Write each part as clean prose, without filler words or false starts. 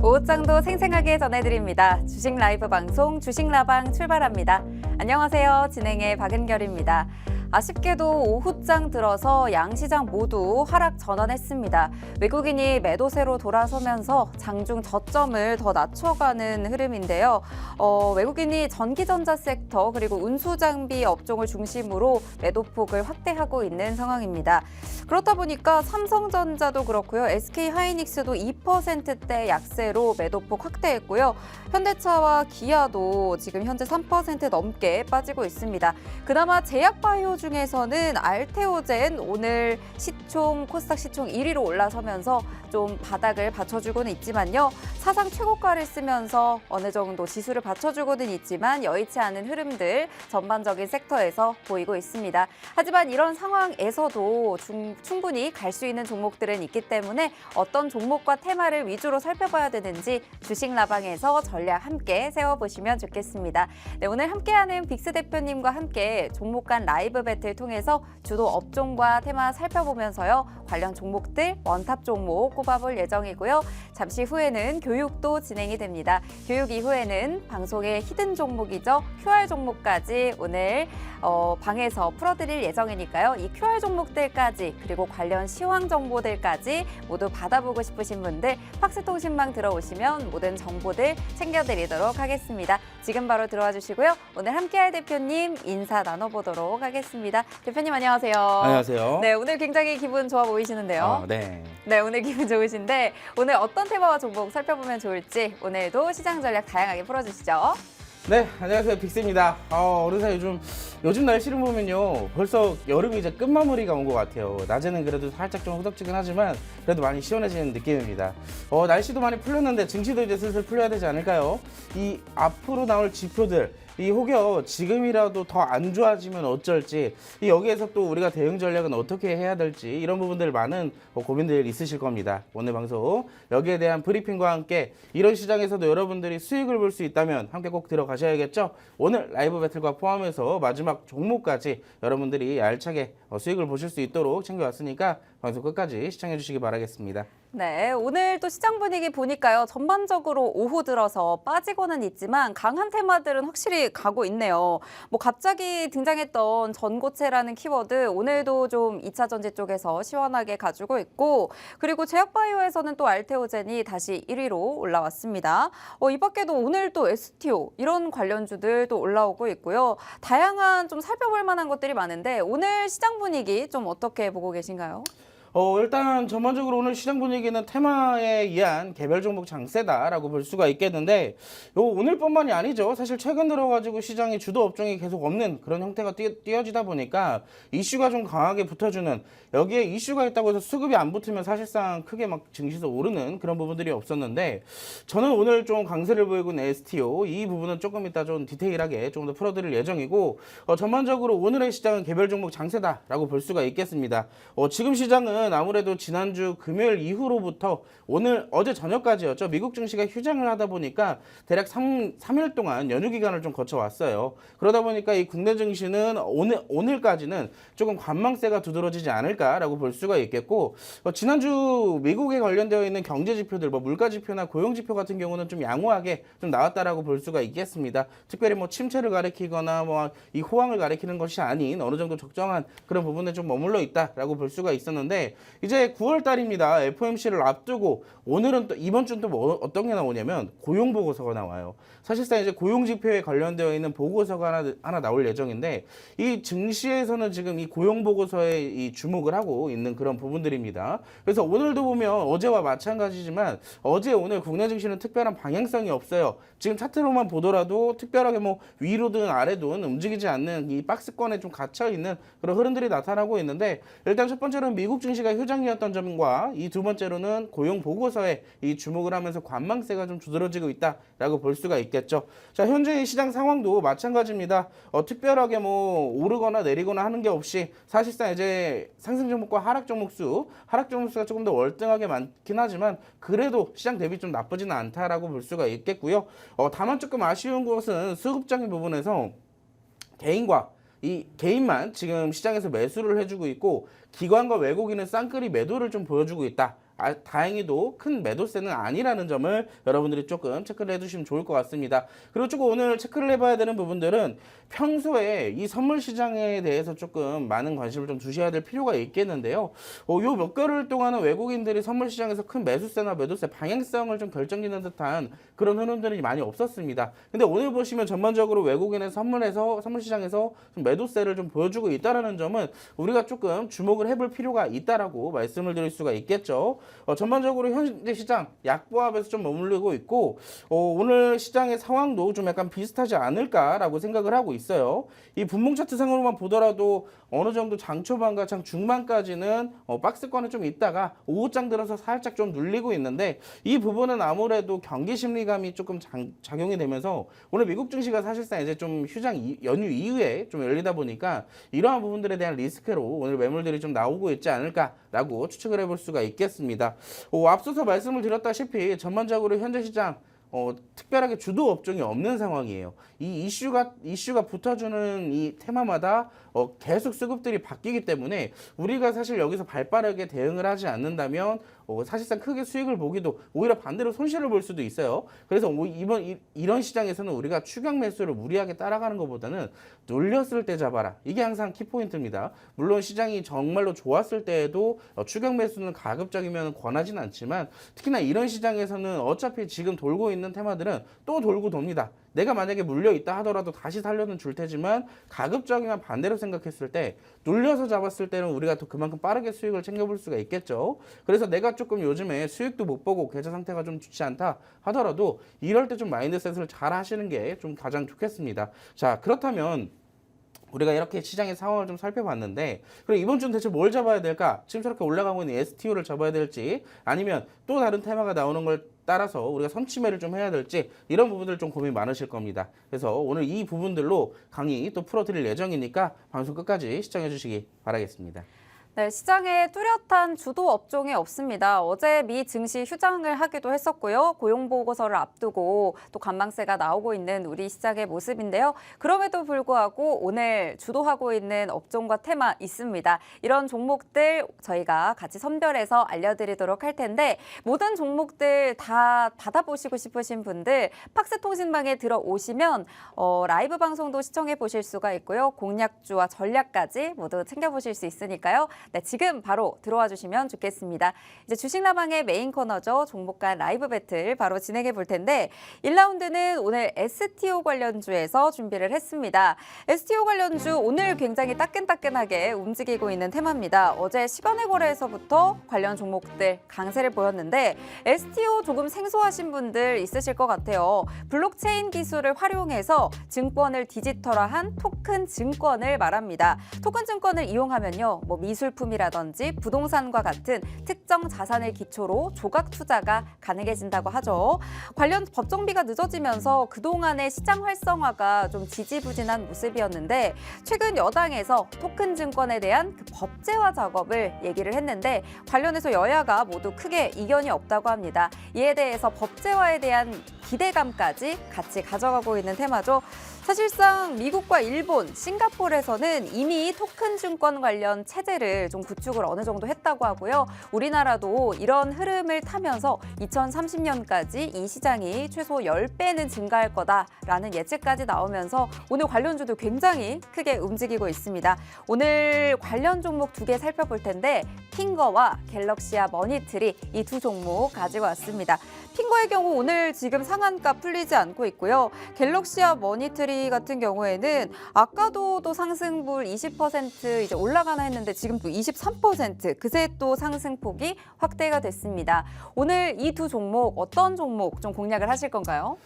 오후장도 생생하게 전해드립니다. 주식 라이브 방송 주식라방 출발합니다. 안녕하세요. 진행의 박은결입니다. 아쉽게도 오후장 들어서 양시장 모두 하락 전환했습니다. 외국인이 매도세로 돌아서면서 장중 저점을 더 낮춰가는 흐름인데요. 외국인이 전기전자 섹터 그리고 운수장비 업종을 중심으로 매도폭을 확대하고 있는 상황입니다. 그렇다 보니까 삼성전자도 그렇고요. SK하이닉스도 2%대 약세로 매도폭 확대했고요. 현대차와 기아도 지금 현재 3% 넘게 빠지고 있습니다. 그나마 제약바이오 중에서는 알테오젠 오늘 코스닥 시총 1위로 올라서면서 좀 바닥을 받쳐주고는 있지만요. 사상 최고가를 쓰면서 어느 정도 지수를 받쳐주고는 있지만 여의치 않은 흐름들 전반적인 섹터에서 보이고 있습니다. 하지만 이런 상황에서도 충분히 갈 수 있는 종목들은 있기 때문에 어떤 종목과 테마를 위주로 살펴봐야 되는지 주식 라방에서 전략 함께 세워보시면 좋겠습니다. 네, 오늘 함께하는 빅스 대표님과 함께 종목 간 라이브 배틀 통해서 주도 업종과 테마 살펴보면서요. 관련 종목들 원탑 종목 꼽아볼 예정이고요. 잠시 후에는 교육도 진행이 됩니다. 교육 이후에는 방송의 히든 종목이죠. QR 종목까지 오늘 방에서 풀어드릴 예정이니까요. 이 QR 종목들까지 그리고 관련 시황 정보들까지 모두 받아보고 싶으신 분들 팍스통신망 들어오시면 모든 정보들 챙겨드리도록 하겠습니다. 지금 바로 들어와 주시고요. 오늘 함께할 대표님 인사 나눠보도록 하겠습니다. 대표님 안녕하세요. 안녕하세요. 네, 오늘 굉장히 기분 좋아 보이시는데요. 네, 오늘 기분 좋으신데 오늘 어떤 테마와 종목 살펴보면 좋을지 오늘도 시장 전략 다양하게 풀어주시죠. 네, 안녕하세요. 빅스입니다. 어느새 요즘 날씨를 보면요. 벌써 여름이 이제 끝마무리가 온 것 같아요. 낮에는 그래도 살짝 좀 후덥지근하지만 그래도 많이 시원해지는 느낌입니다. 날씨도 많이 풀렸는데 증시도 이제 슬슬 풀려야 되지 않을까요? 이 앞으로 나올 지표들 혹여 지금이라도 더 안 좋아지면 어쩔지 여기에서 또 우리가 대응 전략은 어떻게 해야 될지 이런 부분들 많은 고민들 있으실 겁니다. 오늘 방송 여기에 대한 브리핑과 함께 이런 시장에서도 여러분들이 수익을 볼 수 있다면 함께 꼭 들어가셔야겠죠. 오늘 라이브 배틀과 포함해서 마지막 종목까지 여러분들이 알차게 수익을 보실 수 있도록 챙겨왔으니까 방송 끝까지 시청해 주시기 바라겠습니다. 네, 오늘 또 시장 분위기 보니까요. 전반적으로 오후 들어서 빠지고는 있지만 강한 테마들은 확실히 가고 있네요. 갑자기 등장했던 전고체라는 키워드 오늘도 좀 2차 전지 쪽에서 시원하게 가지고 있고 그리고 제약바이오에서는 또 알테오젠이 다시 1위로 올라왔습니다. 이 밖에도 오늘 또 STO 이런 관련주들 또 올라오고 있고요. 다양한 좀 살펴볼 만한 것들이 많은데 오늘 시장 분위기 좀 어떻게 보고 계신가요? 일단 전반적으로 오늘 시장 분위기는 테마에 의한 개별 종목 장세다라고 볼 수가 있겠는데 오늘뿐만이 아니죠. 사실 최근 들어가지고 시장이 주도 업종이 계속 없는 그런 형태가 띄어지다 보니까 이슈가 좀 강하게 붙어주는 여기에 이슈가 있다고 해서 수급이 안 붙으면 사실상 크게 막 증시에서 오르는 그런 부분들이 없었는데 저는 오늘 좀 강세를 보이고 있는 STO 이 부분은 조금 이따 좀 디테일하게 조금 더 풀어드릴 예정이고 전반적으로 오늘의 시장은 개별 종목 장세다라고 볼 수가 있겠습니다. 지금 시장은 아무래도 지난주 금요일 이후로부터 어제 저녁까지였죠. 미국 증시가 휴장을 하다 보니까 대략 3일 동안 연휴 기간을 좀 거쳐왔어요. 그러다 보니까 이 국내 증시는 오늘까지는 조금 관망세가 두드러지지 않을까라고 볼 수가 있겠고 지난주 미국에 관련되어 있는 경제 지표들 물가 지표나 고용 지표 같은 경우는 좀 양호하게 좀 나왔다라고 볼 수가 있겠습니다. 특별히 침체를 가리키거나 이 호황을 가리키는 것이 아닌 어느 정도 적정한 그런 부분에 좀 머물러 있다라고 볼 수가 있었는데 이제 9월 달입니다. FOMC를 앞두고 오늘은 또 이번 주는 또 어떤 게 나오냐면 고용 보고서가 나와요. 사실상 이제 고용 지표에 관련되어 있는 보고서가 하나 나올 예정인데 이 증시에서는 지금 이 고용 보고서에 이 주목을 하고 있는 그런 부분들입니다. 그래서 오늘도 보면 어제와 마찬가지지만 어제 오늘 국내 증시는 특별한 방향성이 없어요. 지금 차트로만 보더라도 특별하게 위로든 아래든 움직이지 않는 이 박스권에 좀 갇혀 있는 그런 흐름들이 나타나고 있는데 일단 첫 번째로는 미국 증시가 휴장이었던 점과 이 두 번째로는 고용 보고서에 이 주목을 하면서 관망세가 좀 두드러지고 있다라고 볼 수가 있겠죠. 자, 현재의 시장 상황도 마찬가지입니다. 특별하게 오르거나 내리거나 하는 게 없이 사실상 이제 상승 종목과 하락 종목수가 조금 더 월등하게 많긴 하지만 그래도 시장 대비 좀 나쁘지는 않다라고 볼 수가 있겠고요. 다만 조금 아쉬운 것은 수급적인 부분에서 개인만 지금 시장에서 매수를 해주고 있고 기관과 외국인은 쌍끌이 매도를 좀 보여주고 있다. 다행히도 큰 매도세는 아니라는 점을 여러분들이 조금 체크를 해두시면 좋을 것 같습니다. 그리고 조금 오늘 체크를 해봐야 되는 부분들은 평소에 이 선물 시장에 대해서 조금 많은 관심을 좀 두셔야 될 필요가 있겠는데요. 요 몇 개월 동안은 외국인들이 선물 시장에서 큰 매수세나 매도세 방향성을 좀 결정짓는 듯한 그런 흐름들이 많이 없었습니다. 근데 오늘 보시면 전반적으로 외국인의 선물 시장에서 좀 매도세를 좀 보여주고 있다는 점은 우리가 조금 주목을 해볼 필요가 있다라고 말씀을 드릴 수가 있겠죠. 전반적으로 현재 시장 약보합에서 좀 머무르고 있고 오늘 시장의 상황도 좀 약간 비슷하지 않을까라고 생각을 하고 있어요. 이 분봉 차트 상으로만 보더라도 어느 정도 장 초반과 장 중반까지는 박스권에 좀 있다가 오후장 들어서 살짝 좀 눌리고 있는데 이 부분은 아무래도 경기 심리감이 조금 작용이 되면서 오늘 미국 증시가 사실상 이제 좀 휴장 연휴 이후에 좀 열리다 보니까 이러한 부분들에 대한 리스크로 오늘 매물들이 좀 나오고 있지 않을까라고 추측을 해볼 수가 있겠습니다. 앞서서 말씀을 드렸다시피 전반적으로 현재 시장 특별하게 주도 업종이 없는 상황이에요. 이 이슈가 붙어주는 이 테마마다 계속 수급들이 바뀌기 때문에 우리가 사실 여기서 발빠르게 대응을 하지 않는다면 사실상 크게 수익을 보기도 오히려 반대로 손실을 볼 수도 있어요. 그래서 이런 시장에서는 우리가 추격 매수를 무리하게 따라가는 것보다는 눌렸을 때 잡아라. 이게 항상 키포인트입니다. 물론 시장이 정말로 좋았을 때에도 추격 매수는 가급적이면 권하진 않지만 특히나 이런 시장에서는 어차피 지금 돌고 있는 테마들은 또 돌고 돕니다. 내가 만약에 물려있다 하더라도 다시 살려는 줄 테지만 가급적이면 반대로 생각했을 때 눌려서 잡았을 때는 우리가 또 그만큼 빠르게 수익을 챙겨볼 수가 있겠죠. 그래서 내가 조금 요즘에 수익도 못 보고 계좌 상태가 좀 좋지 않다 하더라도 이럴 때 좀 마인드셋을 잘 하시는 게 좀 가장 좋겠습니다. 자, 그렇다면 우리가 이렇게 시장의 상황을 좀 살펴봤는데 그럼 이번 주는 대체 뭘 잡아야 될까? 지금 저렇게 올라가고 있는 STO를 잡아야 될지 아니면 또 다른 테마가 나오는 걸 따라서 우리가 선취매를 좀 해야 될지 이런 부분들 좀 고민 많으실 겁니다. 그래서 오늘 이 부분들로 강의 또 풀어드릴 예정이니까 방송 끝까지 시청해 주시기 바라겠습니다. 네, 시장에 뚜렷한 주도 업종이 없습니다. 어제 미 증시 휴장을 하기도 했었고요. 고용보고서를 앞두고 또 관망세가 나오고 있는 우리 시장의 모습인데요. 그럼에도 불구하고 오늘 주도하고 있는 업종과 테마 있습니다. 이런 종목들 저희가 같이 선별해서 알려드리도록 할 텐데 모든 종목들 다 받아보시고 싶으신 분들 팍스통신방에 들어오시면 라이브 방송도 시청해 보실 수가 있고요. 공략주와 전략까지 모두 챙겨보실 수 있으니까요. 네, 지금 바로 들어와 주시면 좋겠습니다. 이제 주식라방의 메인 코너죠. 종목 간 라이브 배틀 바로 진행해 볼 텐데 1라운드는 오늘 STO 관련주에서 준비를 했습니다. STO 관련주 오늘 굉장히 따끈따끈하게 움직이고 있는 테마입니다. 어제 시간의 거래에서부터 관련 종목들 강세를 보였는데 STO 조금 생소하신 분들 있으실 것 같아요. 블록체인 기술을 활용해서 증권을 디지털화한 토큰 증권을 말합니다. 토큰 증권을 이용하면요, 뭐 미술품이라든지 부동산과 같은 특정 자산을 기초로 조각 투자가 가능해진다고 하죠. 관련 법정비가 늦어지면서 그동안의 시장 활성화가 좀 지지부진한 모습이었는데 최근 여당에서 토큰 증권에 대한 그 법제화 작업을 얘기를 했는데 관련해서 여야가 모두 크게 이견이 없다고 합니다. 이에 대해서 법제화에 대한 기대감까지 같이 가져가고 있는 테마죠. 사실상 미국과 일본, 싱가포르에서는 이미 토큰 증권 관련 체제를 좀 구축을 어느 정도 했다고 하고요. 우리나라도 이런 흐름을 타면서 2030년까지 이 시장이 최소 10배는 증가할 거다라는 예측까지 나오면서 오늘 관련주도 굉장히 크게 움직이고 있습니다. 오늘 관련 종목 2개 살펴볼 텐데 핑거와 갤럭시아 머니트리 이 두 종목 가지고 왔습니다. 핑거의 경우 오늘 지금 상한가 풀리지 않고 있고요. 갤럭시아 머니트리 같은 경우에는 아까도 또 상승분 20% 이제 올라가나 했는데 지금 또 23% 그새 또 상승폭이 확대가 됐습니다. 오늘 이 두 종목 어떤 종목 좀 공략을 하실 건가요?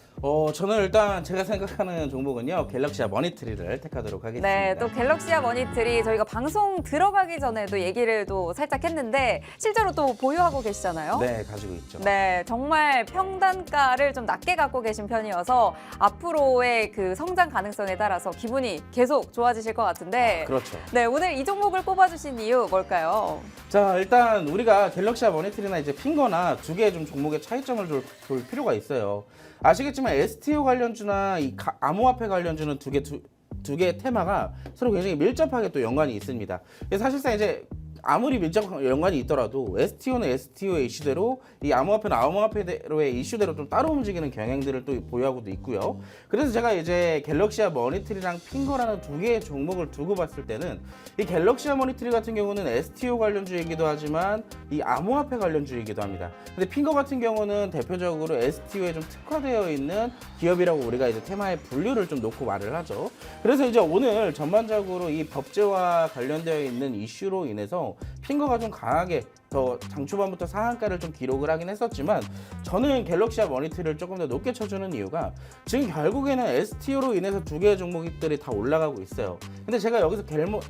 저는 일단 제가 생각하는 종목은요 갤럭시아 머니트리를 택하도록 하겠습니다. 네, 또 갤럭시아 머니트리 저희가 방송 들어가기 전에도 얘기를 또 살짝 했는데 실제로 또 보유하고 계시잖아요. 네, 가지고 있죠. 네, 정말 평단가를 좀 낮게 갖고 계신 편이어서 앞으로의 그 성장 가능성에 따라서 기분이 계속 좋아지실 것 같은데. 그렇죠. 네, 오늘 이 종목을 뽑아주신 이유 뭘까요? 자, 일단 우리가 갤럭시아 머니트리나 이제 핑거나 두 개의 좀 종목의 차이점을 줄 필요가 있어요. 아시겠지만 STO 관련주나 이 암호화폐 관련주는 두 개의 테마가 서로 굉장히 밀접하게 또 연관이 있습니다. 사실상 이제 아무리 밀접 연관이 있더라도 STO는 STO의 이슈대로 이 암호화폐는 암호화폐대로의 이슈대로 좀 따로 움직이는 경향들을 또 보유하고도 있고요. 그래서 제가 이제 갤럭시아 머니트리랑 핑거라는 두 개의 종목을 두고 봤을 때는 이 갤럭시아 머니트리 같은 경우는 STO 관련주이기도 하지만 이 암호화폐 관련주이기도 합니다. 근데 핑거 같은 경우는 대표적으로 STO에 좀 특화되어 있는 기업이라고 우리가 이제 테마의 분류를 좀 놓고 말을 하죠. 그래서 이제 오늘 전반적으로 이 법제와 관련되어 있는 이슈로 인해서 핑거가 좀 강하게 더 장초반부터 상한가를 좀 기록을 하긴 했었지만 저는 갤럭시아 머니터리를 조금 더 높게 쳐주는 이유가 지금 결국에는 STO로 인해서 두 개의 종목들이 다 올라가고 있어요. 근데 제가 여기서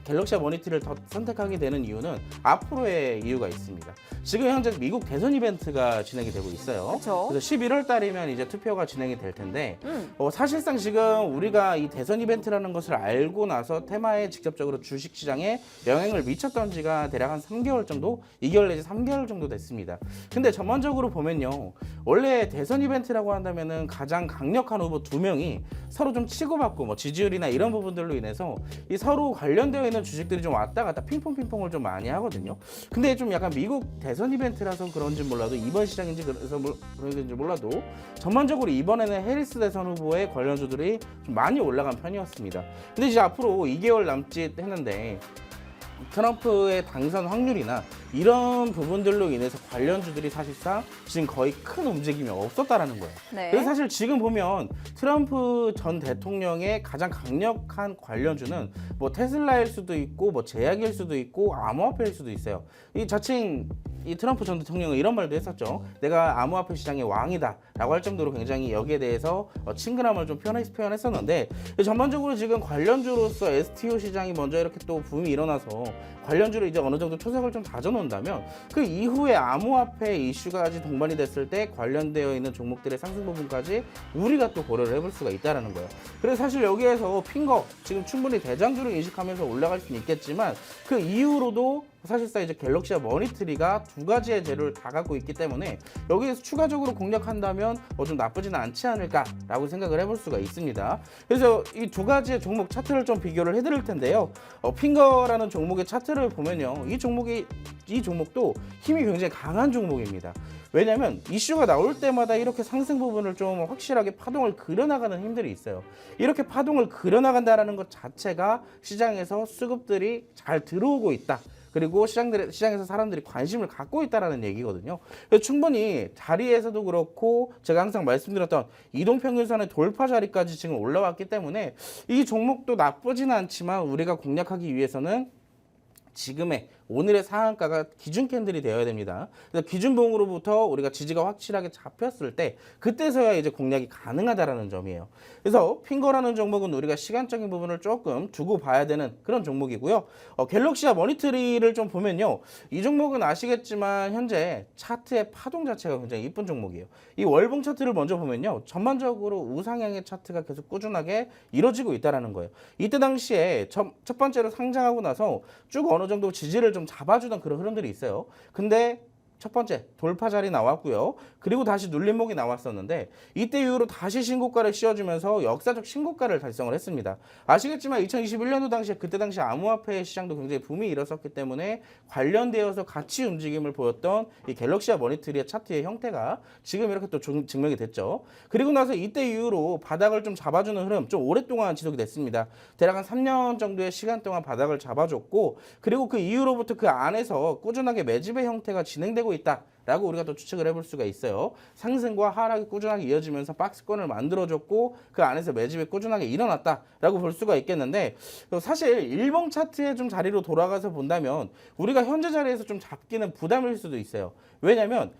갤럭시아 머니터리를 더 선택하게 되는 이유는 앞으로의 이유가 있습니다. 지금 현재 미국 대선 이벤트가 진행이 되고 있어요. 그쵸? 그래서 11월 달이면 이제 투표가 진행이 될 텐데 사실상 지금 우리가 이 대선 이벤트라는 것을 알고 나서 테마에 직접적으로 주식시장에 영향을 미쳤던 지가 대략 한 3개월 정도? 2개월 내지 3개월 정도 됐습니다. 근데 전반적으로 보면요. 원래 대선 이벤트라고 한다면은 가장 강력한 후보 2명이 서로 좀 치고받고 뭐 지지율이나 이런 부분들로 인해서 이 서로 관련되어 있는 주식들이 좀 왔다 갔다 핑퐁핑퐁을 좀 많이 하거든요. 근데 좀 약간 미국 대선 이벤트라서 그런지 몰라도 이번 시장인지 그래서 그런지 몰라도 전반적으로 이번에는 해리스 대선 후보의 관련주들이 좀 많이 올라간 편이었습니다. 근데 이제 앞으로 2개월 남짓 했는데 트럼프의 당선 확률이나 이런 부분들로 인해서 관련주들이 사실상 지금 거의 큰 움직임이 없었다라는 거예요. 네. 그래서 사실 지금 보면 트럼프 전 대통령의 가장 강력한 관련주는 뭐 테슬라일 수도 있고 뭐 제약일 수도 있고 암호화폐일 수도 있어요. 이 자칭 이 트럼프 전 대통령은 이런 말도 했었죠. 내가 암호화폐 시장의 왕이다라고 할 정도로 굉장히 여기에 대해서 친근함을 좀 표현했었는데 전반적으로 지금 관련주로서 STO 시장이 먼저 이렇게 또 붐이 일어나서 관련주로 이제 어느 정도 초석을 좀 다져놓는다면 그 이후에 암호화폐 이슈까지 동반이 됐을 때 관련되어 있는 종목들의 상승 부분까지 우리가 또 고려를 해볼 수가 있다는 거예요. 그래서 사실 여기에서 핑거 지금 충분히 대장주로 인식하면서 올라갈 수는 있겠지만 그 이후로도 사실상 이제 갤럭시아 머니트리가 두 가지의 재료를 다 갖고 있기 때문에 여기에서 추가적으로 공략한다면 좀 나쁘지는 않지 않을까라고 생각을 해볼 수가 있습니다. 그래서 이 두 가지의 종목 차트를 좀 비교를 해드릴 텐데요. 핑거라는 종목의 차트를 보면요, 이 종목도 힘이 굉장히 강한 종목입니다. 왜냐하면 이슈가 나올 때마다 이렇게 상승 부분을 좀 확실하게 파동을 그려나가는 힘들이 있어요. 이렇게 파동을 그려나간다는 것 자체가 시장에서 수급들이 잘 들어오고 있다. 그리고 시장에서 사람들이 관심을 갖고 있다는 얘기거든요. 그래서 충분히 자리에서도 그렇고 제가 항상 말씀드렸던 이동평균선의 돌파 자리까지 지금 올라왔기 때문에 이 종목도 나쁘지는 않지만 우리가 공략하기 위해서는 지금의 오늘의 상한가가 기준 캔들이 되어야 됩니다. 그래서 기준봉으로부터 우리가 지지가 확실하게 잡혔을 때 그때서야 이제 공략이 가능하다라는 점이에요. 그래서 핑거라는 종목은 우리가 시간적인 부분을 조금 두고 봐야 되는 그런 종목이고요. 갤럭시아 머니터리를 좀 보면요, 이 종목은 아시겠지만 현재 차트의 파동 자체가 굉장히 이쁜 종목이에요. 이 월봉 차트를 먼저 보면요, 전반적으로 우상향의 차트가 계속 꾸준하게 이루어지고 있다라는 거예요. 이때 당시에 첫 번째로 상장하고 나서 쭉 어느 정도 지지를 좀 잡아주던 그런 흐름들이 있어요. 근데 첫 번째 돌파 자리 나왔고요. 그리고 다시 눌림목이 나왔었는데 이때 이후로 다시 신고가를 씌워주면서 역사적 신고가를 달성을 했습니다. 아시겠지만 2021년도 당시에 그때 당시 암호화폐 시장도 굉장히 붐이 일었었기 때문에 관련되어서 같이 움직임을 보였던 이 갤럭시아 머니터리의 차트의 형태가 지금 이렇게 또 증명이 됐죠. 그리고 나서 이때 이후로 바닥을 좀 잡아주는 흐름 좀 오랫동안 지속이 됐습니다. 대략 한 3년 정도의 시간 동안 바닥을 잡아줬고 그리고 그 이후로부터 그 안에서 꾸준하게 매집의 형태가 진행되고 있다라고 우리가 또 추측을 해볼 수가 있어요. 상승과 하락이 꾸준하게 이어지면서 박스권을 만들어줬고 그 안에서 매집이 꾸준하게 일어났다라고 볼 수가 있겠는데 사실 일봉 차트의 좀 자리로 돌아가서 본다면 우리가 현재 자리에서 좀 잡기는 부담일 수도 있어요. 왜냐하면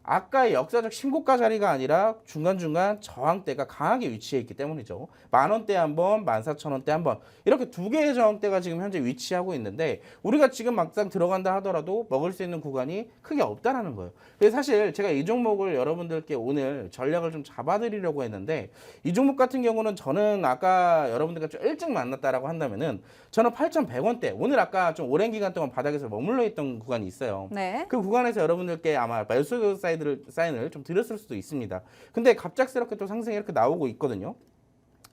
아까의 역사적 신고가 자리가 아니라 중간중간 저항대가 강하게 위치해 있기 때문이죠. 10,000원대 한 번, 14,000원대 한 번 이렇게 두 개의 저항대가 지금 현재 위치하고 있는데 우리가 지금 막상 들어간다 하더라도 먹을 수 있는 구간이 크게 없다라는 거예요. 그래서 사실 제가 이 종목을 여러분들께 오늘 전략을 좀 잡아드리려고 했는데 이 종목 같은 경우는 저는 아까 여러분들과 좀 일찍 만났다라고 한다면은 저는 8,100원대 오늘 아까 좀 오랜 기간 동안 바닥에서 머물러 있던 구간이 있어요. 네. 그 구간에서 여러분들께 아마 매수 사인을 좀 드렸을 수도 있습니다. 근데 갑작스럽게 또 상승이 이렇게 나오고 있거든요.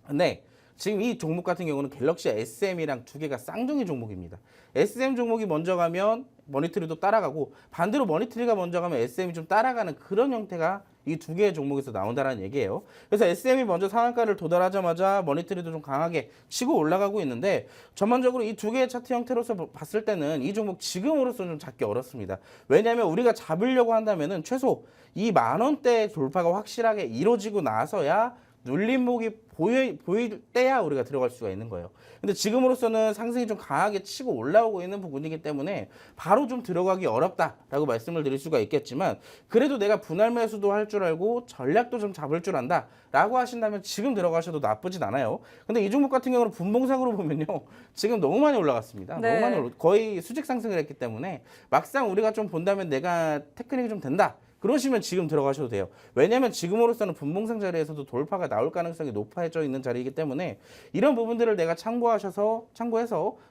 근데 지금 이 종목 같은 경우는 갤럭시 SM이랑 두 개가 쌍둥이 종목입니다. SM 종목이 먼저 가면 머니트리도 따라가고 반대로 머니트리가 먼저 가면 SM이 좀 따라가는 그런 형태가 이 두 개의 종목에서 나온다는 얘기예요. 그래서 SM이 먼저 상한가를 도달하자마자 머니트리도 좀 강하게 치고 올라가고 있는데 전반적으로 이 두 개의 차트 형태로서 봤을 때는 이 종목 지금으로서 좀 잡기 어렵습니다. 왜냐하면 우리가 잡으려고 한다면은 최소 이 10,000원대 돌파가 확실하게 이루어지고 나서야 눌림목이 보일 때야 우리가 들어갈 수가 있는 거예요. 근데 지금으로서는 상승이 좀 강하게 치고 올라오고 있는 부분이기 때문에 바로 좀 들어가기 어렵다라고 말씀을 드릴 수가 있겠지만 그래도 내가 분할 매수도 할 줄 알고 전략도 좀 잡을 줄 안다 라고 하신다면 지금 들어가셔도 나쁘진 않아요. 근데 이 종목 같은 경우는 분봉상으로 보면요. 지금 너무 많이 올라갔습니다. 네. 너무 많이 거의 수직 상승을 했기 때문에 막상 우리가 좀 본다면 내가 테크닉이 좀 된다. 그러시면 지금 들어가셔도 돼요. 왜냐하면 지금으로서는 분봉상 자리에서도 돌파가 나올 가능성이 높아져 있는 자리이기 때문에 이런 부분들을 내가 참고해서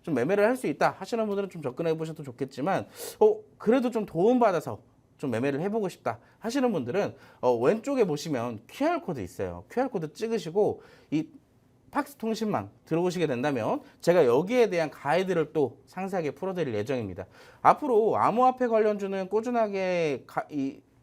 좀 매매를 할 수 있다 하시는 분들은 좀 접근해 보셔도 좋겠지만 그래도 좀 도움받아서 좀 매매를 해보고 싶다 하시는 분들은 왼쪽에 보시면 QR코드 있어요. QR코드 찍으시고 이 팍스통신망 들어오시게 된다면 제가 여기에 대한 가이드를 또 상세하게 풀어드릴 예정입니다. 앞으로 암호화폐 관련주는 꾸준하게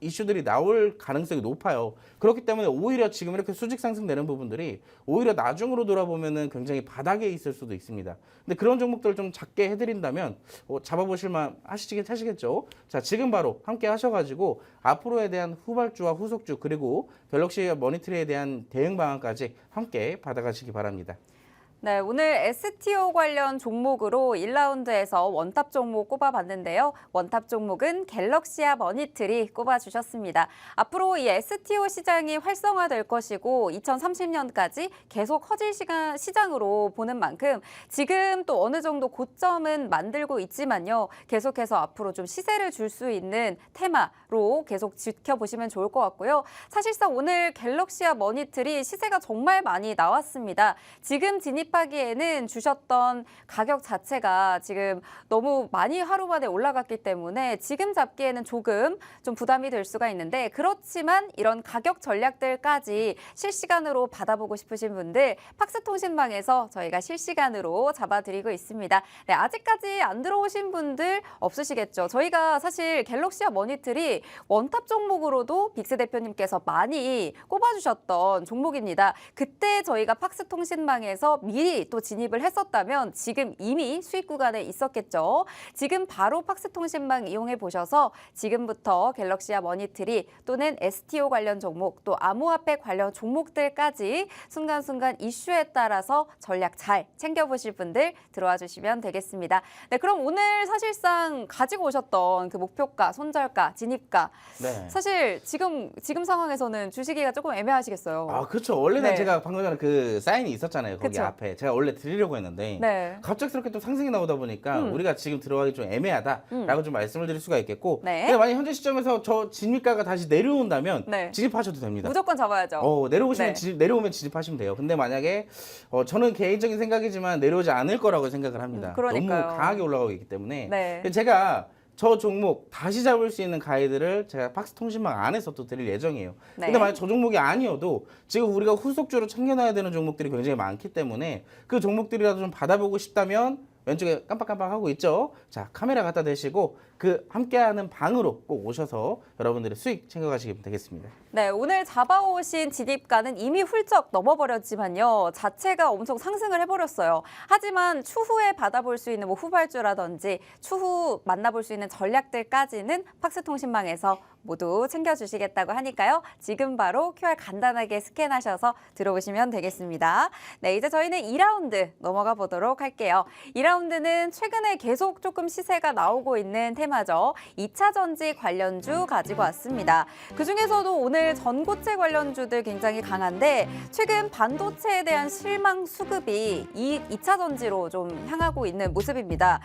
이슈들이 나올 가능성이 높아요. 그렇기 때문에 오히려 지금 이렇게 수직 상승되는 부분들이 오히려 나중으로 돌아보면은 굉장히 바닥에 있을 수도 있습니다. 근데 그런 종목들을 좀 작게 해드린다면 잡아보실만 하시겠죠? 자, 지금 바로 함께 하셔가지고 앞으로에 대한 후발주와 후속주 그리고 갤럭시 머니트리에 대한 대응 방안까지 함께 받아가시기 바랍니다. 네, 오늘 STO 관련 종목으로 1라운드에서 원탑 종목 꼽아봤는데요. 원탑 종목은 갤럭시아 머니트리 꼽아주셨습니다. 앞으로 이 STO 시장이 활성화될 것이고 2030년까지 계속 커질 시장으로 보는 만큼 지금 또 어느 정도 고점은 만들고 있지만요. 계속해서 앞으로 좀 시세를 줄 수 있는 테마로 계속 지켜보시면 좋을 것 같고요. 사실상 오늘 갤럭시아 머니트리 시세가 정말 많이 나왔습니다. 지금 진입하기에는 주셨던 가격 자체가 지금 너무 많이 하루 만에 올라갔기 때문에 지금 잡기에는 조금 좀 부담이 될 수가 있는데 그렇지만 이런 가격 전략들까지 실시간으로 받아보고 싶으신 분들 팍스통신망에서 저희가 실시간으로 잡아드리고 있습니다. 네, 아직까지 안 들어오신 분들 없으시겠죠. 저희가 사실 갤럭시아 머니트리 원탑 종목으로도 빅스 대표님께서 많이 꼽아주셨던 종목입니다. 그때 저희가 팍스통신망에서 미리 또 진입을 했었다면 지금 이미 수익 구간에 있었겠죠. 지금 바로 팍스통신망 이용해 보셔서 지금부터 갤럭시아 머니트리 또는 STO 관련 종목 또 암호화폐 관련 종목들까지 순간순간 이슈에 따라서 전략 잘 챙겨보실 분들 들어와 주시면 되겠습니다. 네, 그럼 오늘 사실상 가지고 오셨던 그 목표가, 손절가, 진입가 네. 사실 지금 상황에서는 주시기가 조금 애매하시겠어요. 아, 그렇죠. 원래는 네. 제가 방금 전에 그 사인이 있었잖아요. 거기 그쵸. 앞에. 제가 원래 드리려고 했는데 네. 갑작스럽게 또 상승이 나오다 보니까 우리가 지금 들어가기 좀 애매하다라고 좀 말씀을 드릴 수가 있겠고 네. 근데 만약 현재 시점에서 저 진입가가 다시 내려온다면 네. 진입하셔도 됩니다. 무조건 잡아야죠. 내려오시면 네. 내려오면 진입하시면 돼요. 근데 만약에 저는 개인적인 생각이지만 내려오지 않을 거라고 생각을 합니다. 그러니까요. 너무 강하게 올라가고 있기 때문에 네. 제가 저 종목 다시 잡을 수 있는 가이드를 제가 팍스통신망 안에서 또 드릴 예정이에요. 네. 근데 만약 저 종목이 아니어도 지금 우리가 후속주로 챙겨놔야 되는 종목들이 굉장히 많기 때문에 그 종목들이라도 좀 받아보고 싶다면 왼쪽에 깜빡깜빡 하고 있죠. 자, 카메라 갖다 대시고 그 함께하는 방으로 꼭 오셔서 여러분들의 수익 챙겨가시면 되겠습니다. 네, 오늘 잡아오신 진입가는 이미 훌쩍 넘어버렸지만요. 자체가 엄청 상승을 해버렸어요. 하지만 추후에 받아볼 수 있는 뭐 후발주라든지 추후 만나볼 수 있는 전략들까지는 팍스통신망에서 모두 챙겨주시겠다고 하니까요. 지금 바로 QR 간단하게 스캔하셔서 들어오시면 되겠습니다. 네, 이제 저희는 2라운드 넘어가 보도록 할게요. 2라운드는 최근에 계속 조금 시세가 나오고 있는 테마죠. 2차 전지 관련주 가지고 왔습니다. 그중에서도 오늘 전고체 관련주들 굉장히 강한데 최근 반도체에 대한 실망 수급이 이 2차 전지로 좀 향하고 있는 모습입니다.